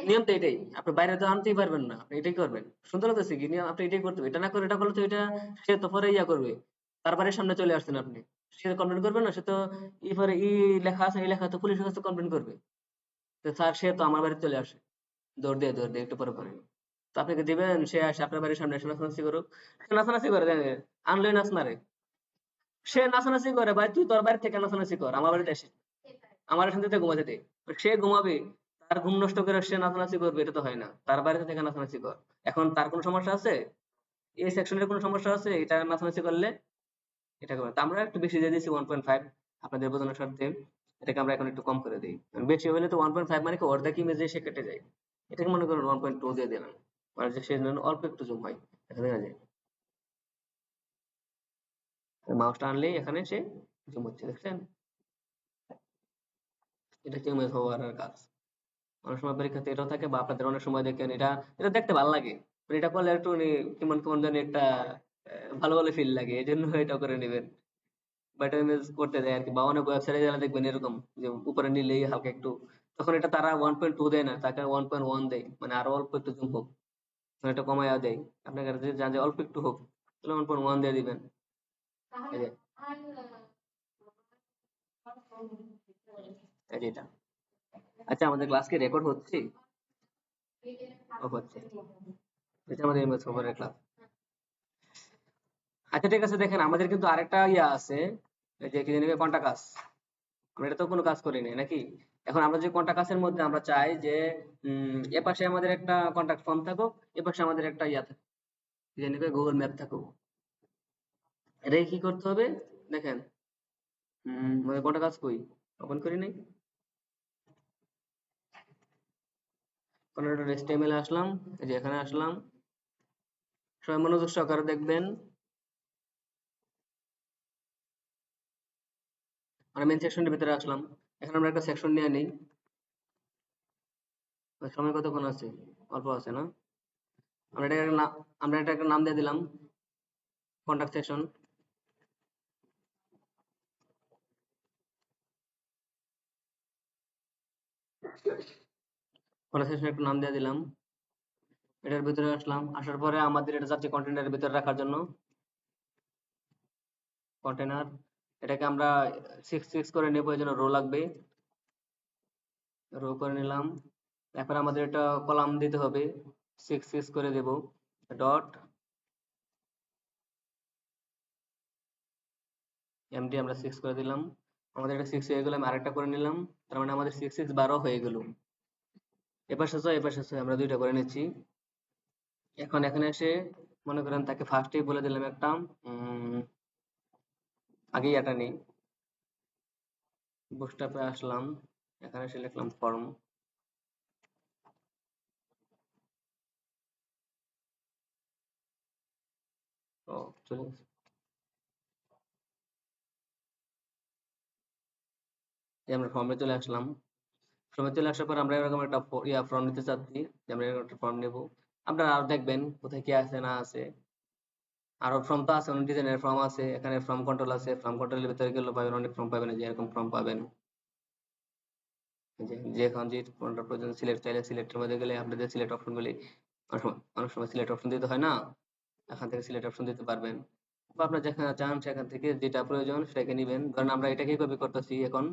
নিয়ম তো এটাই, আপনি বাইরে তো আনতেই পারবেন না, আপনি এটাই করবেন। সুন্দর লাগতেছে কি নিয়ম, আপনি এটাই করতে হবে, এটা না করে এটা করলে তো এটা সে তো পরে ইয়া করবে, তার বাড়ির সামনে চলে আসছেন আপনি, সে কমপ্লেন করবে না, সে তো পরে লেখা আছে, এই লেখা তো পুলিশের কাছে কমপ্লেন করবে, তো স্যার সে তো আমার বাড়িতে চলে আসে, দৌড় দিয়ে একটু পরে পরে, তো আপনাকে দিবেন, সে আসে আপনার বাড়ির সামনে এসে নাচানাচি করুক, সে নাচানাচি করে দেন, আনলোই নাচ মারে, সে নাচানাচি করে ভাই, তুই তোর বাড়ি থেকে নাচানাচি কর, আমার বাড়িতে এসে আমার শান্তিতে ঘুমাতে দে, সে ঘুমাবে, তার ঘুম নষ্ট করে সে নাচানাচি করবে, এটা তো হয় না, তার বাড়িতে থেকে নাচানাচি কর, এখন তার কোনো সমস্যা আছে, এই সেকশনের কোনো সমস্যা আছে এটা নাচানাচি করলে, এটা করে, তো আমরা একটু বেশি দিয়ে দিয়েছি 1.5, আপনাদের বোঝানোর স্বার্থে এটাকে আমরা এখন একটু কম করে দিই, কারণ বেশি হলে তো 1.5 মানে কি অর্ধেক ইমেজে সে কেটে যায়, এটাকে মনে করেন 1.2 দিয়ে দিলাম, মানে যে সে যেন অল্প একটু জুম হয়, দেখা যায় মাউসটা আনলেই এখানে সে জুম হচ্ছে, দেখছেন, এটা হচ্ছে ইমেজ হওয়ার কাজ। অনেক সময় পরীক্ষাতে এটাও থাকে, বা আপনাদের অনেক সময় দেখেন এটা, এটা দেখতে ভালো লাগে, এটা করলে একটু কেমন কেমন জানি একটা ভালো ভালো ফিল লাগে, এই জন্য এটা করে নেবেন, বা এটা ইমেজ করতে দেয় আর কি, বা অনেক ওয়েবসাইটে যারা দেখবেন এরকম যে উপরে নিলেই হালকা একটু, তখন এটা তারা 1.2 দেয় না, তাকে 1.1 দেয়, মানে আরো অল্প একটু জুম হোক, মানে এটা কমাইয়া দেয়, আপনার কাছে যদি চান যে অল্প একটু হোক, তাহলে 1.1 দিয়ে দিবেন, এই যে এই যে এটা। আচ্ছা, আমাদের ক্লাস কি রেকর্ড হচ্ছে? ও হচ্ছে, এটা আমাদের ইমেজ কভারের ক্লাস। আচ্ছা ঠিক আছে, দেখেন আমাদের কিন্তু আরেকটা ইয়া আছে, এই যে কি জানি কন্টাক্ট আস, আমরা এটা তো কোনো কাজ করি নাই নাকি, এখন আমরা যে কন্টাক্ট আসের মধ্যে আমরা চাই যে এ পাশে আমাদের একটা কন্টাক্ট ফর্ম থাকুক, এ পাশে আমাদের একটা ইয়া থাকুক, কি জানি গুগল ম্যাপ থাকুক, এটা কি করতে হবে, দেখেন আমাদের কন্টাক্ট আস কই, ওপেন করি নাই, কন্টাক্ট HTML এ আসলাম, এই যে এখানে আসলাম, সবাই মনোযোগ সহকারে দেখবেন, আমরা মেন সেকশনের ভিতরে আসলাম, এখন আমরা একটা সেকশন নিয়ে নিই, সময় কতক্ষণ আছে, অল্প আছে না, আমরা এটা একটা আমরা এটা একটা নাম দিয়ে দিলাম, কন্টাক্ট সেকশন, কন্টাক্ট সেকশন একটা নাম দিয়ে দিলাম, এটার ভিতরে আসলাম, আসার পরে আমাদের এটা যাচ্ছে কন্টেনারের ভিতরে রাখার জন্য, কন্টেনার, এটাকে আমরা 6 করে নেবো, এই জন্য রো লাগবে, রো করে নিলাম, এরপর আমাদের এটা কলাম দিতে হবে, 6 করে দেব, ডট এমডি আমরা 6 করে দিলাম, আমাদের এটা 6 হয়ে গেল, আমি আরেকটা করে নিলাম, তার মানে আমাদের 6 হয়ে গেল, এপাশে ছয় এপাশে ছয়, আমরা দুইটা করে নিচ্ছি, এখন এখানে এসে মনে করেন তাকে ফার্স্টেই বলে দিলাম একটা আগেই এটা নেই, বুকস্টাপে আসলাম, এখানে এসে লিখলাম ফর্ম, ও চলে গেছে, এই আমরা ফর্মে চলে আসলাম, ফর্মে চলে আসার পর আমরা এরকম একটা ফর্ম নিতে চাচ্ছি, যে আমরা এরকম একটা ফর্ম নেব, আপনারা আরো দেখবেন কোথায় কি আছে না আছে, আরো ফর্ম তো আছে, অনেক ডিজাইনের ফর্ম আছে, এখানে ফর্ম কন্ট্রোল আছে, ফর্ম কন্ট্রোলের ভিতরে গেলে পাবেন অনেক ফর্ম পাবেন, এই যে এরকম ফর্ম পাবেন, এই যে এখন যে কোনটা প্রয়োজন সিলেক্ট, চাইলে সিলেক্টের মধ্যে গেলে আপনাদের সিলেক্ট অপশন গুলি অনেক সময় সিলেক্ট অপশন দিতে হয় না, এখান থেকে সিলেক্ট অপশন দিতে পারবেন, বা আপনার যেখানে চান সেখান থেকে যেটা প্রয়োজন সেটাকে নিবেন, ধরেন আমরা এটাকেই কপি করতেছি, এখন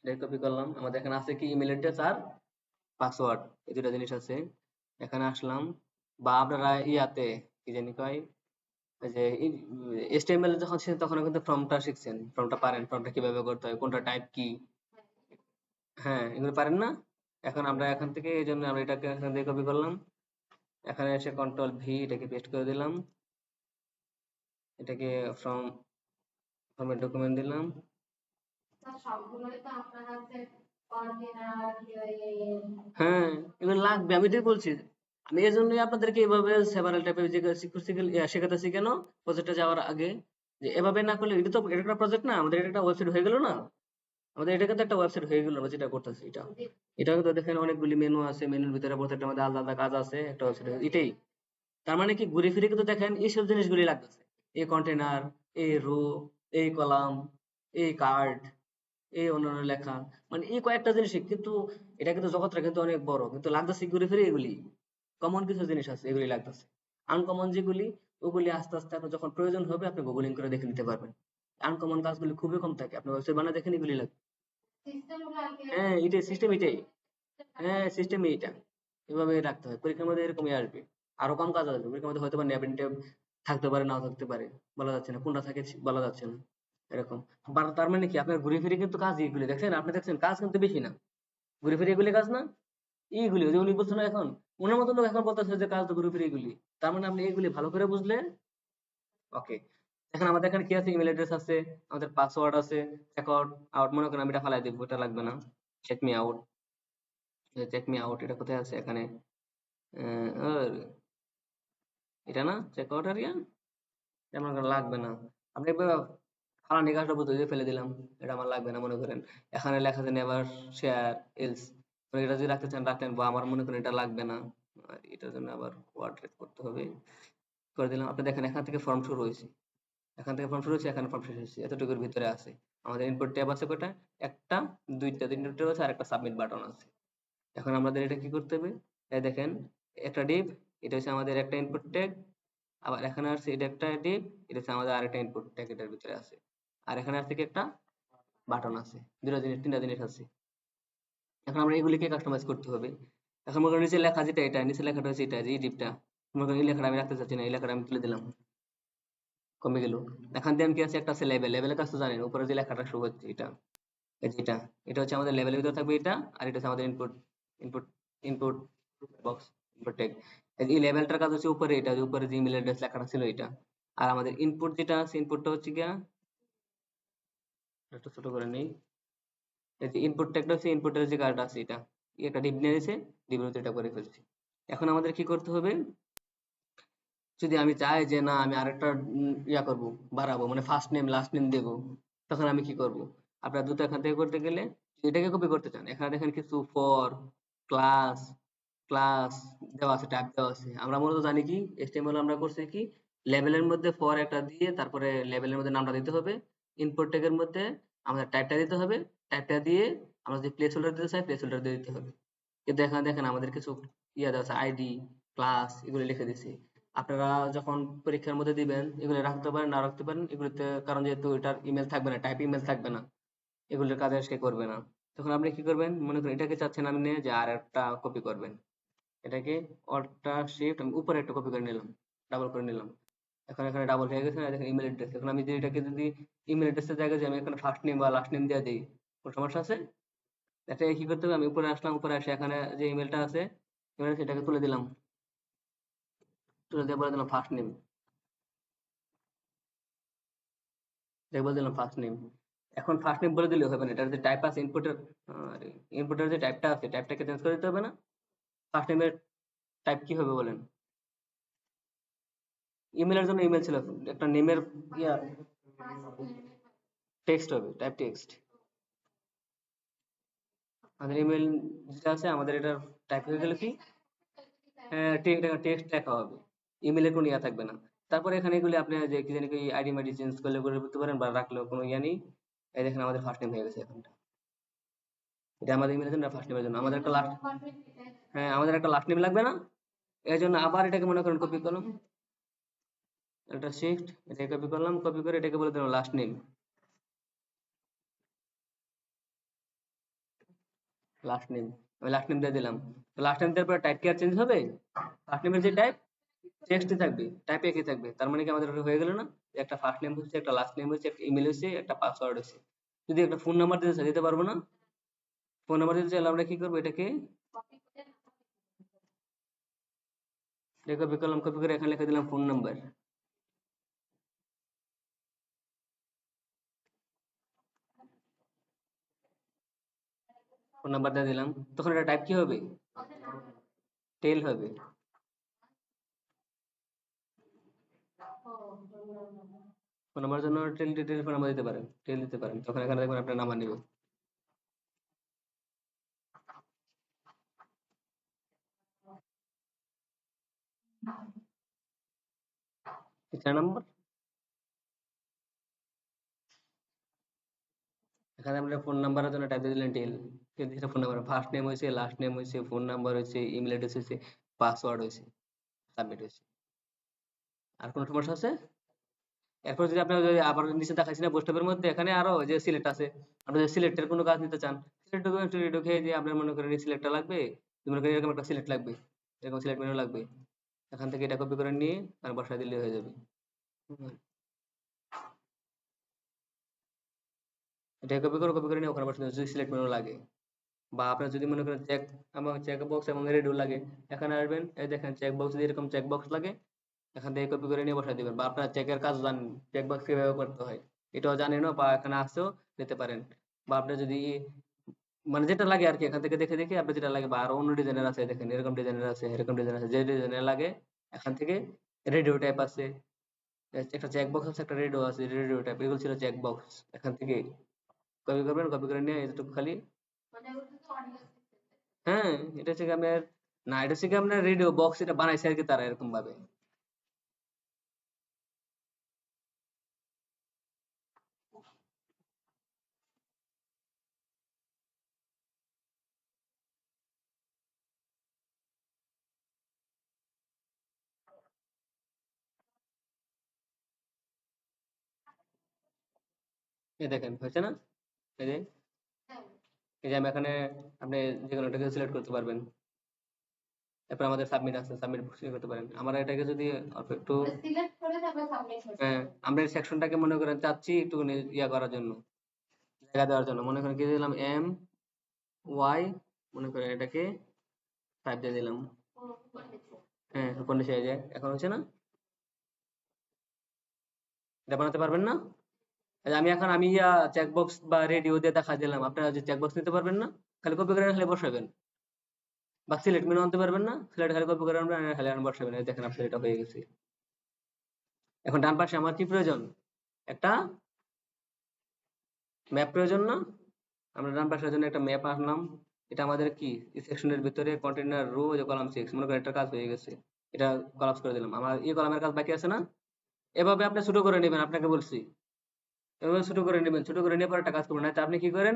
এটা কপি করলাম, আমাদের এখানে আছে কি ইমেল অ্যাড্রেস আর পাসওয়ার্ড, এই দুটা জিনিস আছে, এখানে আসলাম, বা আপনারা ইয়াতে কি জানি কয়, ওই যে HTML যখন শিখছেন তখন কিন্তু ফর্মটা শিখছেন, ফর্মটা পারেন, ফর্মটা কিভাবে করতে হয়, কোনটা টাইপ কি, হ্যাঁ এগুলো পারেন না, এখন আমরা এখান থেকে এই জন্য আমরা এটাকে এখান থেকে কপি করলাম, এখানে এসে কন্ট্রোল ভি, এটাকে পেস্ট করে দিলাম, এটাকে ফ্রম ফর্মেট ডকুমেন্ট দিলাম, হ্যাঁ এগুলো লাগবে, আমি এটাই বলছি, আমি এই জন্যই আপনাদেরকে এভাবে সেভারাল টাইপের যে শেখাতেছি কেন, প্রজেক্টে যাওয়ার আগে, যে এভাবে না করলে, এটা তো এটা একটা প্রজেক্ট না, আমাদের এটা একটা ওয়েবসাইট হয়ে গেল না, আমাদের এটা কিন্তু একটা ওয়েবসাইট হয়ে গেল, আমরা যেটা করতেছি এটা, এটা কিন্তু দেখেন অনেকগুলি মেনু আছে, মেনুর ভিতরে প্রত্যেকটার মধ্যে আলাদা আলাদা কাজ আছে, একটা ওয়েবসাইট এটাই, তার মানে কি ঘুরে ফিরে কিন্তু দেখেন এইসব জিনিসগুলি লাগতেছে, এই কন্টেনার, এই রো, এই কলাম, এই কার্ড, এই অন্যান্য লেখা, মানে এই কয়েকটা জিনিসই কিন্তু, এটা কিন্তু জগৎটা কিন্তু অনেক বড়, কিন্তু লাগতেছে ঘুরে ফিরে এগুলি কমন কিছু জিনিস আছে, এগুলি লাগতেছে। আনকমন যেগুলি, ওগুলি আস্তে আস্তে আপনার যখন প্রয়োজন হবে আপনি গুগলিং করে দেখে নিতে পারবেন। আনকমন কাজগুলি খুবই কম থাকে, আপনি ওয়েবসাইট বানায় দেখেন এগুলি লাগবে। হ্যাঁ, এটাই সিস্টেম, এটাই। হ্যাঁ, সিস্টেম এইটা। এভাবে রাখতে হয়, পরীক্ষার মধ্যে এরকমই আসবে। আরো কম কাজ আসবে পরীক্ষার মধ্যে, হয়তো বা ন্যাব ট্যাব থাকতে পারে, নাও থাকতে পারে, বলা যাচ্ছে না কোনটা থাকে, বলা যাচ্ছে না, এরকম। তার মানে কি আপনার ঘুরে ফিরে কিন্তু কাজ এইগুলি, দেখছেন আপনি, দেখছেন কাজ কিন্তু বেশি না, ঘুরে ফিরে এগুলি কাজ না, এইগুলি যে উনি বলছেন না এখন, ওনার মতন লোক এখন বলতেছে যে কাজ তো ঘুরে ফিরে এগুলি। তার মানে আপনি এইগুলি ভালো করে বুঝলে ওকে। এখন আমাদের এখানে কি আছে, ইমেল অ্যাড্রেস আছে, আমাদের পাসওয়ার্ড আছে, চেক আউট, আউট মনে করেন আমি এটা ফালাই দিব, এটা লাগবে না। Check me out, check me out এটা কোথায় আছে এখানে, আর এটা না চেক আউট এরিয়া, এটা আমার লাগবে না। আপনি একবার ফালানি কাজটা বুঝতে দিয়ে ফেলে দিলাম, এটা আমার লাগবে না মনে করেন। এখানে লেখা আছে নেভার শেয়ার এলস, এটা যদি রাখতে চান রাখলেন, বা আমার মনে করেন এটা লাগবে না, আর এটার জন্য আবার ওয়ার্ড রেড করতে হবে, করে দিলাম। আপনি দেখেন এখান থেকে ফর্ম শুরু হয়েছে, এখান থেকে ফর্ম শুরু হচ্ছে, এখানে ফর্ম শেষ হচ্ছে, এতটুকুর ভিতরে আছে। আমাদের ইনপুট ট্যাব আছে কয়টা, একটা, দুইটা, তিনটা ট্যাব আছে, আর একটা সাবমিট বাটন আছে। এখন আমাদের এটা কি করতে হবে, এই দেখেন একটা ডিভ, এটা হচ্ছে আমাদের একটা ইনপুট ট্যাগ, আবার এখানে আসছে এটা একটা ডিভ, এটা হচ্ছে আমাদের আরেকটা ইনপুট ট্যাগ এটার ভিতরে আছে, আর এখানে আসছে কি একটা বাটন আছে, দুটো জিনিস, তিনটা জিনিস আছে। এখন আমরা এগুলিকে কাস্টমাইজ করতে হবে। এখন মনে করেন নিচে লেখা যেটা, এটা নিচে লেখাটা হচ্ছে এটা, যে এই ডিভটা, মনে করেন এই লেখাটা আমি রাখতে চাচ্ছি না, এই লেখাটা আমি তুলে দিলাম, কমে গেল। এখান দিয়ে আমি কি আছে, একটা আছে লেভেল, লেভেলের কাজ তো জানেন, উপরে যে লেখাটা শুরু হচ্ছে এটা, এই যে এটা, এটা হচ্ছে আমাদের লেভেলের ভিতরে থাকবে এটা, আর এটা হচ্ছে আমাদের input, input input box, input tag. এই লেভেলটার কাজ হচ্ছে উপরে, এটা যে উপরে যে ইমেল অ্যাড্রেস লেখাটা ছিল এটা, আর আমাদের ইনপুট যেটা আছে, ইনপুটটা হচ্ছে গিয়া, একটু ছোট করে নেই, এই যে ইনপুট ট্যাগটা হচ্ছে ইনপুটের যে কার্ড আছে এটা, একটা ডিপ নিয়ে নিয়েছে, ডিপের ভিতরে এটা করে ফেলছি। এখন আমাদের কি করতে হবে, যদি আমি চাই যে না আমি আরেকটা ইয়া করব, বাড়াবো, মানে ফার্স্ট নেম লাস্ট নেম দেবো, তখন আমি কি করব, আপনার দুটো এখান থেকে করতে গেলে, যদি এটাকে কপি করতে চান, এখানে দেখেন কিছু ফর, ক্লাস, ক্লাস দেওয়া আছে, ট্যাগ দেওয়া আছে। আমরা মূলত জানি কি, HTML আমরা করছি কি, লেভেলের মধ্যে ফর একটা দিয়ে, তারপরে লেভেলের মধ্যে নামটা দিতে হবে, ইনপুট ট্যাগের মধ্যে আমাদের টাইপটা দিতে হবে, টাইপটা দিয়ে আমরা যদি প্লেস হোল্ডার দিতে চাই, প্লেস হোল্ডার দিয়ে দিতে হবে। কিন্তু এখানে দেখেন আমাদের কিছু ইয়ে দেওয়া আছে, আইডি, ক্লাস, এগুলো লিখে দিছি। আপনারা যখন পরীক্ষার মধ্যে দিবেন, এগুলো রাখতে পারেন, না রাখতে পারেন এগুলোতে, কারণ যেহেতু এটার ইমেল থাকবে না, টাইপ ইমেল থাকবে না, এগুলোর কাজে সে করবে না। তখন আপনি কি করবেন, মনে করেন এটাকে চাচ্ছেন আপনি যে আর একটা কপি করবেন, এটাকে অল্টা শিফট আমি উপরে একটা কপি করে নিলাম, ডাবল করে নিলাম। এখন এখানে ডাবল হয়ে গেছে না, দেখেন ইমেল অ্যাড্রেস। এখন আমি যদি এটাকে যদি ইমেল অ্যাড্রেসের জায়গায় যে আমি এখানে ফার্স্ট নেম বা লাস্ট নেম দিয়ে দিই, কোনো সমস্যা আছে? এটাকে কি করতে হবে, আমি উপরে আসলাম, উপরে এসে এখানে যে ইমেলটা আছে, ইমেল সেটাকে তুলে দিলাম, তুলে দিয়ে বলে দিলাম ফার্স্ট নেম, এটাকে বলে দিলাম ফার্স্ট নেম। এখন ফার্স্ট নেম বলে দিলে হবে না, এটার যে টাইপ আছে ইনপুটের, ইনপুটের যে টাইপটা আছে, টাইপটাকে চেঞ্জ করে দিতে হবে না? ফার্স্ট নেমের টাইপ কি হবে বলেন? ইমেলের জন্য ইমেল ছিল, একটা নেমের ইয়া টেক্সট হবে, টাইপ টেক্সট। আমাদের ইমেল যেটা আছে, আমাদের এটা টাইপ হয়ে গেলে কি, টেক্সট লেখা হবে, ইমেলের কোনো ইয়া থাকবে না। তারপরে এখানে এগুলি আপনি যে কি জানি আইডি মাইডি চেঞ্জ করলে করে করতে পারেন, বা রাখলেও কোনো ইয়া নেই। এই দেখেন আমাদের ফার্স্ট নেম হয়ে গেছে এখানটা, এটা আমাদের ইমেলের জন্য, ফার্স্ট নেমের জন্য আমাদের একটা লাস্ট, হ্যাঁ আমাদের একটা লাস্ট নেম লাগবে না? এর জন্য আবার এটাকে মনে করেন কপি করলাম, এটা শিফট, এটাকে কপি করলাম, কপি করে এটাকে বলে দিলাম লাস্ট নেম, লাস্ট নেম, আমি লাস্ট নেম দিয়ে দিলাম। লাস্ট নেম দেওয়ার পরে টাইপ কি আর চেঞ্জ হবে? লাস্ট নেমের যে টাইপ, টেক্সটই থাকবে, টাইপ একই থাকবে। তার মানে কি আমাদের ওটা হয়ে গেল না, যে একটা ফার্স্ট নেম হচ্ছে, একটা লাস্ট নেম হচ্ছে, একটা ইমেল হচ্ছে, একটা পাসওয়ার্ড হচ্ছে। যদি একটা ফোন নাম্বার দিতে চাই, দিতে পারবো না? ফোন নাম্বার দিতে চাইলে আমরা কি করবো, এটাকে কপি করলাম, কপি করে এখানে লিখে দিলাম ফোন নাম্বার, ফোন নাম্বার দিয়ে দিলাম। তখন এটা টাইপ কি হবে, টেল হবে। ফোন নাম্বার জন্য টেল ডিটেল ফোন নাম্বার দিতে পারেন, টেল দিতে পারেন, তখন এখানে দেখবেন আপনার নাম্বার নিবে। এটা নাম্বার, এখানে আপনার ফোন নাম্বারের জন্য টাইপ দিয়ে দিলেন টেল, সেটা ফোন নাম্বার, ফার্স্ট নেম হয়েছে, লাস্ট নেম হয়েছে, ফোন নাম্বার হয়েছে, ইমেল অ্যাড্রেস হয়েছে, পাসওয়ার্ড হয়েছে, সাবমিট হয়েছে। আর কোনো সমস্যা আছে? এরপর যদি আপনার যদি আবার নিচে দেখাচ্ছি না বুস্টআপের মধ্যে, এখানে আরো যে সিলেক্ট আছে, আপনি যদি সিলেক্টের কোনো কাজ নিতে চান, সিলেক্ট ঢুকে যে আপনার মনে করেন সিলেক্টটা লাগবে, মনে করেন এরকম একটা সিলেক্ট লাগবে, এরকম সিলেক্ট মেনু লাগবে, এখান থেকে এটা কপি করে নিয়ে আর বসায় দিলে হয়ে যাবে। হুম। এটা কপি করে নিয়ে ওখানে বসাতে হবে যদি সিলেক্ট মেনু লাগে, বা আপনার যদি মনে করেন আমার চেক বক্স এবং রেডিও লাগে, এখানে আসবেন, এই দেখেন চেক বক্স, যদি এরকম চেক বক্স লাগে এখান থেকে কপি করে নিয়ে বসাই দিবেন, বা আপনার চেকের কাজ জানেন চেক বক্স কিভাবে করতে হয় এটাও জানেনও, বা এখানে আসতেও দিতে পারেন, বা আপনার যদি মানে যেটা লাগে আর কি এখান থেকে দেখে দেখে আপনার যেটা লাগে, বা আরো অন্য ডিজাইনের আছে, দেখেন এরকম ডিজাইনের আছে, এরকম ডিজাইন আছে, যে ডিজাইনের লাগে এখান থেকে, রেডিও টাইপ আছে, একটা চেক বক্স আছে, একটা রেডিও আছে, রেডিও টাইপ, এগুলো ছিল চেক বক্স, এখান থেকে কপি করবেন, কপি করে নিয়ে এতটুকু খালি, হ্যাঁ এটা হচ্ছে কি আপনার, না এটা হচ্ছে কি আপনার রেডিও বক্স, এটা বানাইছে আর কি তারা এরকম ভাবে। এই দেখেন হয়েছে না, এই যে, এই যে আমি এখানে, আপনি যে কোনো এটাকে সিলেক্ট করতে পারবেন, এরপর আমাদের সাবমিট আছে, সাবমিট করতে পারেন। আমরা এটাকে যদি অল্প একটু, হ্যাঁ আমরা এই সেকশনটাকে মনে করেন চাচ্ছি একটু ইয়া করার জন্য, জায়গা দেওয়ার জন্য, মনে করেন কি দিলাম এম ওয়াই, মনে করেন এটাকে টাইপ দিয়ে দিলাম, হ্যাঁ কোন শেষে যায় এখন হচ্ছে না, এটা বানাতে পারবেন না? এই যে আমি এখন আমি ইয়া চেকবক্স বা রেডিও দিয়ে দেখা দিলাম, আপনারা যে চেকবক্স নিতে পারবেন না, খালি কপি করে খালি বসাবেন, বা সিলেক্ট মেনু আনতে পারবেন না, সিলেক্ট খালি কপি করে আনবেন আর খালি বসাবেন, এই দেখেন আপনার এটা হয়ে গেছে। এখন ডান পাশে আমার কি প্রয়োজন, একটা ম্যাপ প্রয়োজন না, আমরা ডান পাশের জন্য একটা ম্যাপ আনলাম, এটা আমাদের কি এই সেকশনের ভিতরে কন্টেইনার রো যে কলাম 6, মনে করেন একটা কাজ হয়ে গেছে, এটা কলাপস করে দিলাম, আমার এই কলামের কাজ বাকি আছে না, এভাবে আপনি ছোট করে নেবেন, আপনাকে বলছি এভাবে ছোট করে নেবেন, ছোট করে নিয়ে পরে একটা কাজ করবেন, না আপনি কি করেন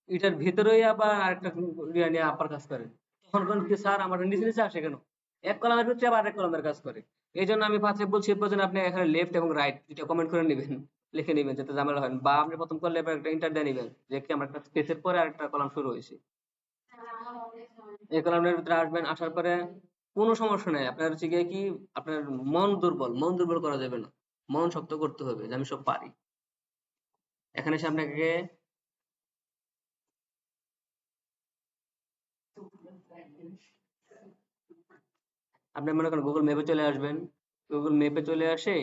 এটার ভিতরেই আবার আরেকটা ইয়া নিয়ে আবার কাজ করেন, তখন কোন কি স্যার আমার নিচে নিচে আসে কেন, এক কলামের ভিতরে আবার আরেক কলামের কাজ করে। এই জন্য আমি ফার্স্টে বলছি প্রয়োজন আপনি এখানে লেফট এবং রাইট দুইটা কমেন্ট করে নেবেন, লিখে নেবেন যাতে ঝামেলা হয় না। বা আপনি প্রথম করলে এবার একটা ইন্টার দিয়ে নেবেন যে কি আমার একটা স্পেসের পরে আরেকটা কলাম শুরু হয়েছে, এই কলামের ভিতরে আসবেন, আসার পরে কোনো সমস্যা নাই, আপনার হচ্ছে গিয়ে কি, আপনার মন দুর্বল করা যাবে না, মন শক্ত করতে হবে যে আমি সব পারি। এখানে এসে আপনাকে, আপনি মনে করেন গুগল ম্যাপে চলে আসবেন, গুগল ম্যাপে চলে আসে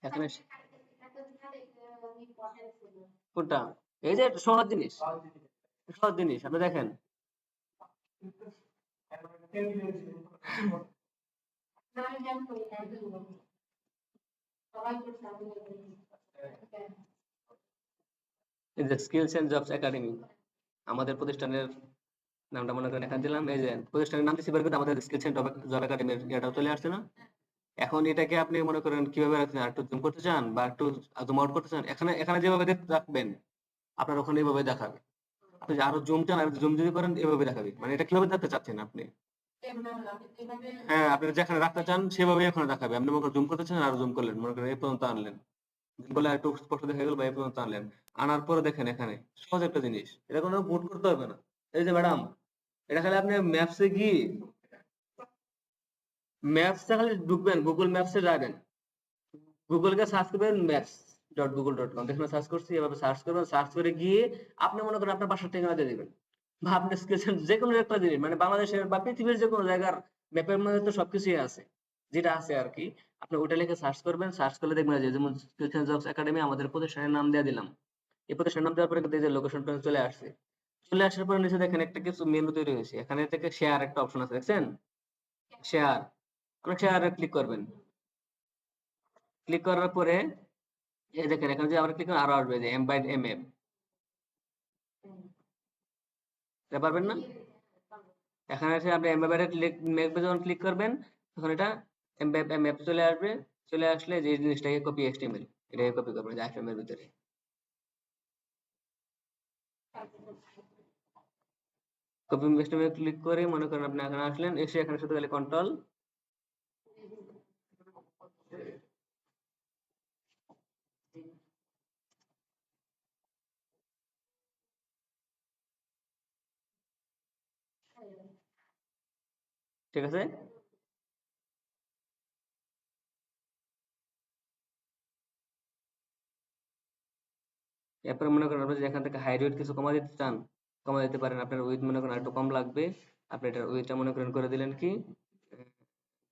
এখানে কোনটা, এই যে সহজ জিনিস, সহজ জিনিস আপনি দেখেন, এই যে স্কিলস এন্ড জবস একাডেমি, আমাদের প্রতিষ্ঠানের নামটা মনে করেন এখানে দিলাম, এই যে প্রতিষ্ঠানের নাম দিচ্ছি বের করে আমাদের স্কিলস এন্ড জব একাডেমির ইয়েটাও চলে আসছে না। এখন এটাকে আপনি মনে করেন কিভাবে রাখছেন, আর একটু জুম করতে চান বা একটু জুম আউট করতে চান, এখানে এখানে যেভাবে রাখবেন আপনার ওখানে এইভাবে দেখাবে, আপনি যে আরো জুম চান আর জুম যদি করেন এভাবে দেখাবে, মানে এটা কিভাবে দেখতে চাচ্ছেন আপনি, হ্যাঁ আপনি যেখানে রাখতে চান সেভাবেই ওখানে দেখাবে, আপনি মনে করেন জুম করতে চান আর জুম করলেন, মনে করেন এই পর্যন্ত আনলেন, জুম করলে একটু স্পষ্ট দেখা গেল বা এই পর্যন্ত আনলেন, আনার পরে দেখেন এখানে সহজ একটা জিনিস, এটা কোনো বোট করতে হবে না, এই যে ম্যাডাম এটা খালি আপনি ম্যাপসে গিয়ে, ম্যাপসে খালি ঢুকবেন, গুগল ম্যাপসে যাবেন, গুগলকে সার্চ করবেন maps dot Google dot com, দেখুন সার্চ করছি, এভাবে সার্চ করবেন, সার্চ করে গিয়ে আপনি মনে করেন আপনার বাসার ঠিকানা দিয়ে দিবেন, বা আপনি স্কেচেন যে কোনো একটা জিনিস, মানে বাংলাদেশের বা পৃথিবীর যে কোনো জায়গার ম্যাপের মধ্যে তো সবকিছুই আছে, যেটা আছে আর কি, আপনি ওটা লিখে সার্চ করবেন, সার্চ করলে দেখবেন যে যেমন স্কিলস এন্ড জবস একাডেমি আমাদের প্রতিষ্ঠানের নাম দিয়ে দিলাম, এই প্রতিষ্ঠানের নাম দেওয়ার পরে কিন্তু এই যে লোকেশনটা চলে আসছে, চলে আসার পরে নিচে দেখেন একটা কিছু মেনু তৈরি হয়েছে, এখানে থেকে শেয়ার একটা অপশন আছে দেখছেন, শেয়ার, আপনি শেয়ারে ক্লিক করবেন, ক্লিক করার পরে এই দেখেন এখানে যদি আমরা ক্লিক করি আরো আসবে যে এম বাই এম এফ, এটা পারবেন না, এখানে এসে আপনি এম বাই ম্যাপে যখন ক্লিক করবেন তখন এটা এম বাই এম এফ চলে আসবে, চলে আসলে যে জিনিসটাকে কপি এচটিএমএল, এটাকে কপি করবেন আইফ্রেম এর ভিতরে। কপি পেস্ট এ ক্লিক করে মনে করেন আপনি এখানে আসলেন, এসে এখানে শুধু খালি কন্ট্রোল ঠিক আছে। এরপরে মনে করেন আপনি যদি এখান থেকে হাইট ওয়েট কিছু কমা দিতে চান, কমা দিতে পারেন। আপনার উইথ মনে করেন একটু কম লাগবে, আপনি এটার উইথটা মনে করেন করে দিলেন কি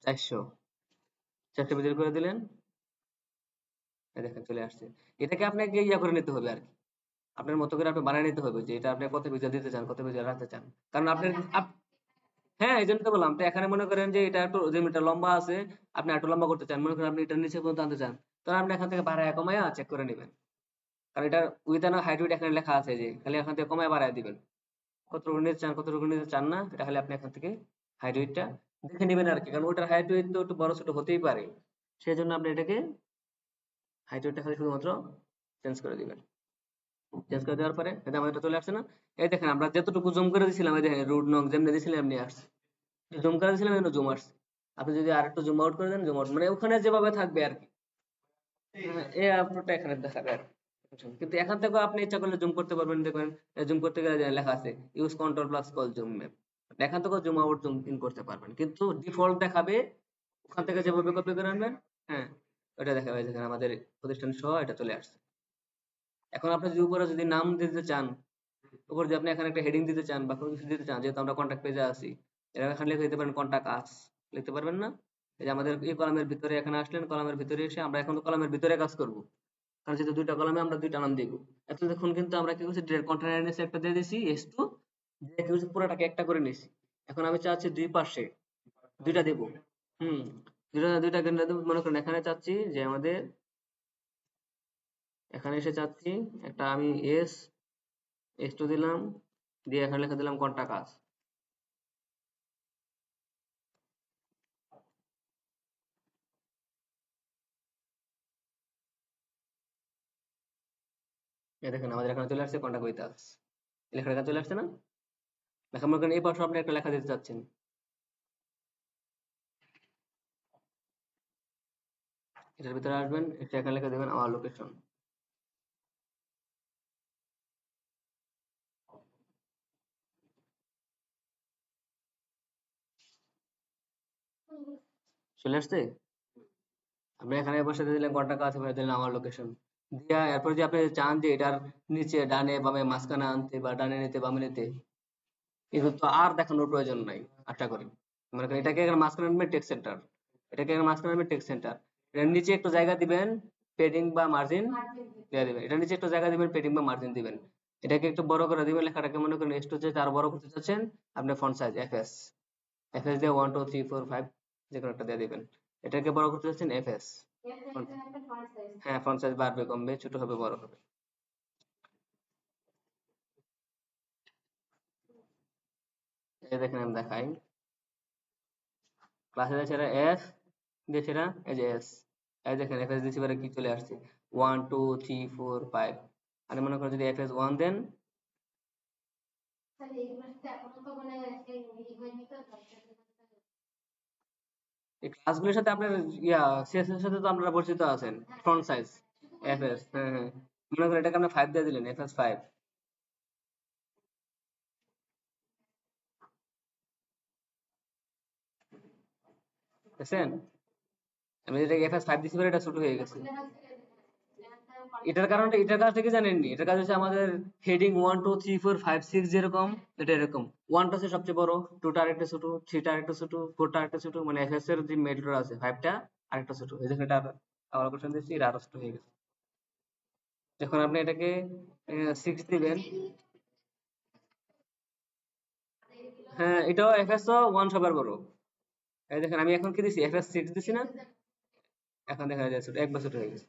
400, 400 ভিতরে করে দিলেন, এই দেখেন চলে আসছে। এটাকে আপনাকে ইয়া করে নিতে হবে আর কি, আপনার মতো করে আপনি বানিয়ে নিতে হবে যে এটা আপনি কত পিক্সেল দিতে চান, কত পিক্সেল রাখতে চান। কারণ আপনার হ্যাঁ, এই জন্য তো বললাম। তো এখানে মনে করেন যে এটা একটু যে মিটার লম্বা আছে, আপনি একটু লম্বা করতে চান, মনে করেন আপনি এটা নিচে পর্যন্ত আনতে চান, তখন আপনি এখান থেকে বাড়ায় কমায়া চেক করে নেবেন। কারণ এটা উইথ এন্ড হাইট উইথ এখানে লেখা আছে, যে খালি এখান থেকে কমায় বাড়ায় দিবেন। কতটুকু নিতে চান, কতটুকু নিতে চান না, এটা খালি আপনি এখান থেকে হাইট উইথটা দেখে নেবেন আর কি। কারণ ওটার হাইট উইথ তো একটু বড় ছোট হতেই পারে, সেই জন্য আপনি এটাকে হাইট উইথটা খালি শুধুমাত্র চেঞ্জ করে দিবেন। চেঞ্জ করে দেওয়ার পরে এটা আমাদের চলে আসছে না? এই দেখেন আমরা যতটুকু জুম করে দিছিলাম, এই দেখেন রুট নক যেমনি দিছিলাম এমনি আসছে। জুম করে দিছিলাম এমনি জুম আসছে। আপনি যদি আরেকটু জুম আউট করে দেন, জুম আউট মানে ওখানে যেভাবে থাকবে আর কি। হ্যাঁ, এই আপলোডটা এখানে দেখাবে আর কি। কিন্তু এখান থেকেও আপনি ইচ্ছা করলে জুম করতে পারবেন। দেখবেন জুম করতে গেলে যে লেখা আছে use control plus call zoom map, এখান থেকেও জুম আউট জুম ইন করতে পারবেন, কিন্তু ডিফল্ট দেখাবে ওখান থেকে যেভাবে কপি করে আনবেন। হ্যাঁ, ওটা দেখাবে। যেখানে আমাদের প্রতিষ্ঠান সহ এটা চলে আসছে। এখন আপনি যদি উপরে যদি নাম দিতে চান, উপর যদি আপনি এখানে একটা হেডিং দিতে চান বা কোনো কিছু দিতে চান, যেহেতু আমরা কন্ট্যাক্ট পেজে আছি, এটা এখানে লিখে দিতে পারেন কন্ট্যাক্ট আস, লিখতে পারবেন না? এই যে আমাদের এই কলামের ভিতরে এখানে আসলেন, কলামের ভিতরে এসে আমরা এখন তো কলামের ভিতরে কাজ করব, কারণ যেহেতু দুইটা কলামে আমরা দুইটা নাম দিব। এত দেখুন কিন্তু আমরা কি করছি, ডিরেক্ট কন্টেনার নিচে একটা দিয়ে দিছি S2, দিয়ে কি করছি পুরোটাকে একটা করে নিছি। এখন আমি চাচ্ছি দুই পাশে দুইটা দেব। হুম, দুইটা দুইটা কেন্দ্র দেব। মনে করেন এখানে চাচ্ছি যে আমাদের এখানে এসে চাচ্ছি একটা আমি S2 দিলাম, দিয়ে এখানে লিখে দিলাম কন্টাক্ট আস। এই দেখেন আমাদের এখানে চলে আসছে কন্টাক্ট উইথ আস, লেখাটা এখানে চলে আসছে না? লেখা মনে করেন এই পাশে আপনি একটা লেখা দিতে চাচ্ছেন, এটার ভিতরে আসবেন, এটা এখানে লিখে দেবেন আমার লোকেশন। চলে আসছে? আপনি এখানে বসে দিয়ে দিলেন কন্টাক্ট আছে, বলে দিলেন আমার লোকেশন দিয়া। এরপর যদি আপনি চান যে এটার নিচে ডানে বামে মাঝখানে আনতে বা ডানে নিতে বামে নিতে, এগুলো তো আর দেখানোর প্রয়োজন নাই। আশা করি মনে করেন এটাকে এখানে মাঝখানে আনবেন টেক্সট সেন্টার, এটাকে এখানে মাঝখানে আনবেন টেক্সট সেন্টার, এটার নিচে একটু জায়গা দিবেন পেডিং বা মার্জিন দিয়ে দিবেন, এটার নিচে একটু জায়গা দিবেন পেডিং বা মার্জিন দিবেন। এটাকে একটু বড় করে দিবেন, লেখাটাকে মনে করেন একটু যে আরো বড় করতে চাচ্ছেন, আপনি ফন্ট সাইজ এফএস দিয়ে 1 2 3 4 5 যে কোনো একটা দিয়ে দিবেন। এটাকে বড় করতে চাচ্ছেন এফএস। হ্যাঁ, ফন্ট সাইজ বাড়বে কমবে, ছোট হবে বড় হবে। এই দেখেন আমি দেখাই, ক্লাসে যাচ্ছে এটা এফ দিয়েছে না, এই যে এস, এই দেখেন এফএস দিয়েছে, এবারে কি চলে আসছে 1 2 3 4 5। আর মনে করেন যদি এফএস 1 দেন, এই ক্লাসগুলোর সাথে আপনার ইয়া সিএসএস এর সাথে তো আপনারা পরিচিত আছেন। ফন্ট সাইজ এফএস, হ্যাঁ হ্যাঁ, মনে করেন এটাকে আপনি 5 দিয়ে দিলেন, এফএস 5 দেখছেন? আমি যেটাকে এফএস 5 দিছি, এটা ছোট হয়ে গেছে। এটার কারণটা, এটার কাজটা কি জানেননি? এটার কাজ হচ্ছে আমাদের হেডিং 1 2 3 4 5 6 যেরকম, এটা এরকম 1টা হচ্ছে সবচেয়ে বড়, 2টা আরেকটা ছোট, 3টা আরেকটা ছোট, 4টা আরেকটা ছোট, মানে এফএস এর যে মেথড আছে 5টা আরেকটা ছোট। এই দেখুন এটা আবার কোশ্চেন দিচ্ছি, এটা আরো ছোট হয়ে গেছে। যখন আপনি এটাকে 6 দিবেন, হ্যাঁ এটাও এফএস 1 সবার বড়। এই দেখেন আমি এখন কি দিছি, এফএস 6 দিছি না, এখন দেখা যায় ছোট, এক বছর ছোট হয়ে গেছে।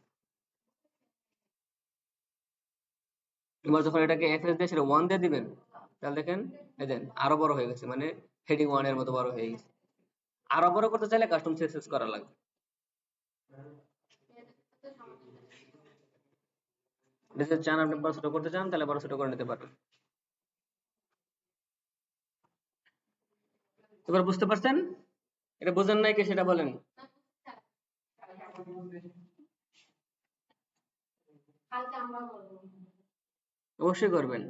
এবার যখন এটাকে এফএস দিয়ে সেটা 1 দিয়ে দিবেন, তাহলে দেখেন এই দেন আরো বড় হয়ে গেছে, মানে হেডিং 1 এর মতো বড় হয়ে গেছে। আরো বড় করতে চাইলে কাস্টম সিএসএস করা লাগবে। এটা যদি চান আপনি বড় ছোট করতে চান তাহলে বড় ছোট করে নিতে পারেন। এবার বুঝতে পারছেন? এটা বোঝেন নাই কি সেটা বলেন। অবশ্যই করবেন।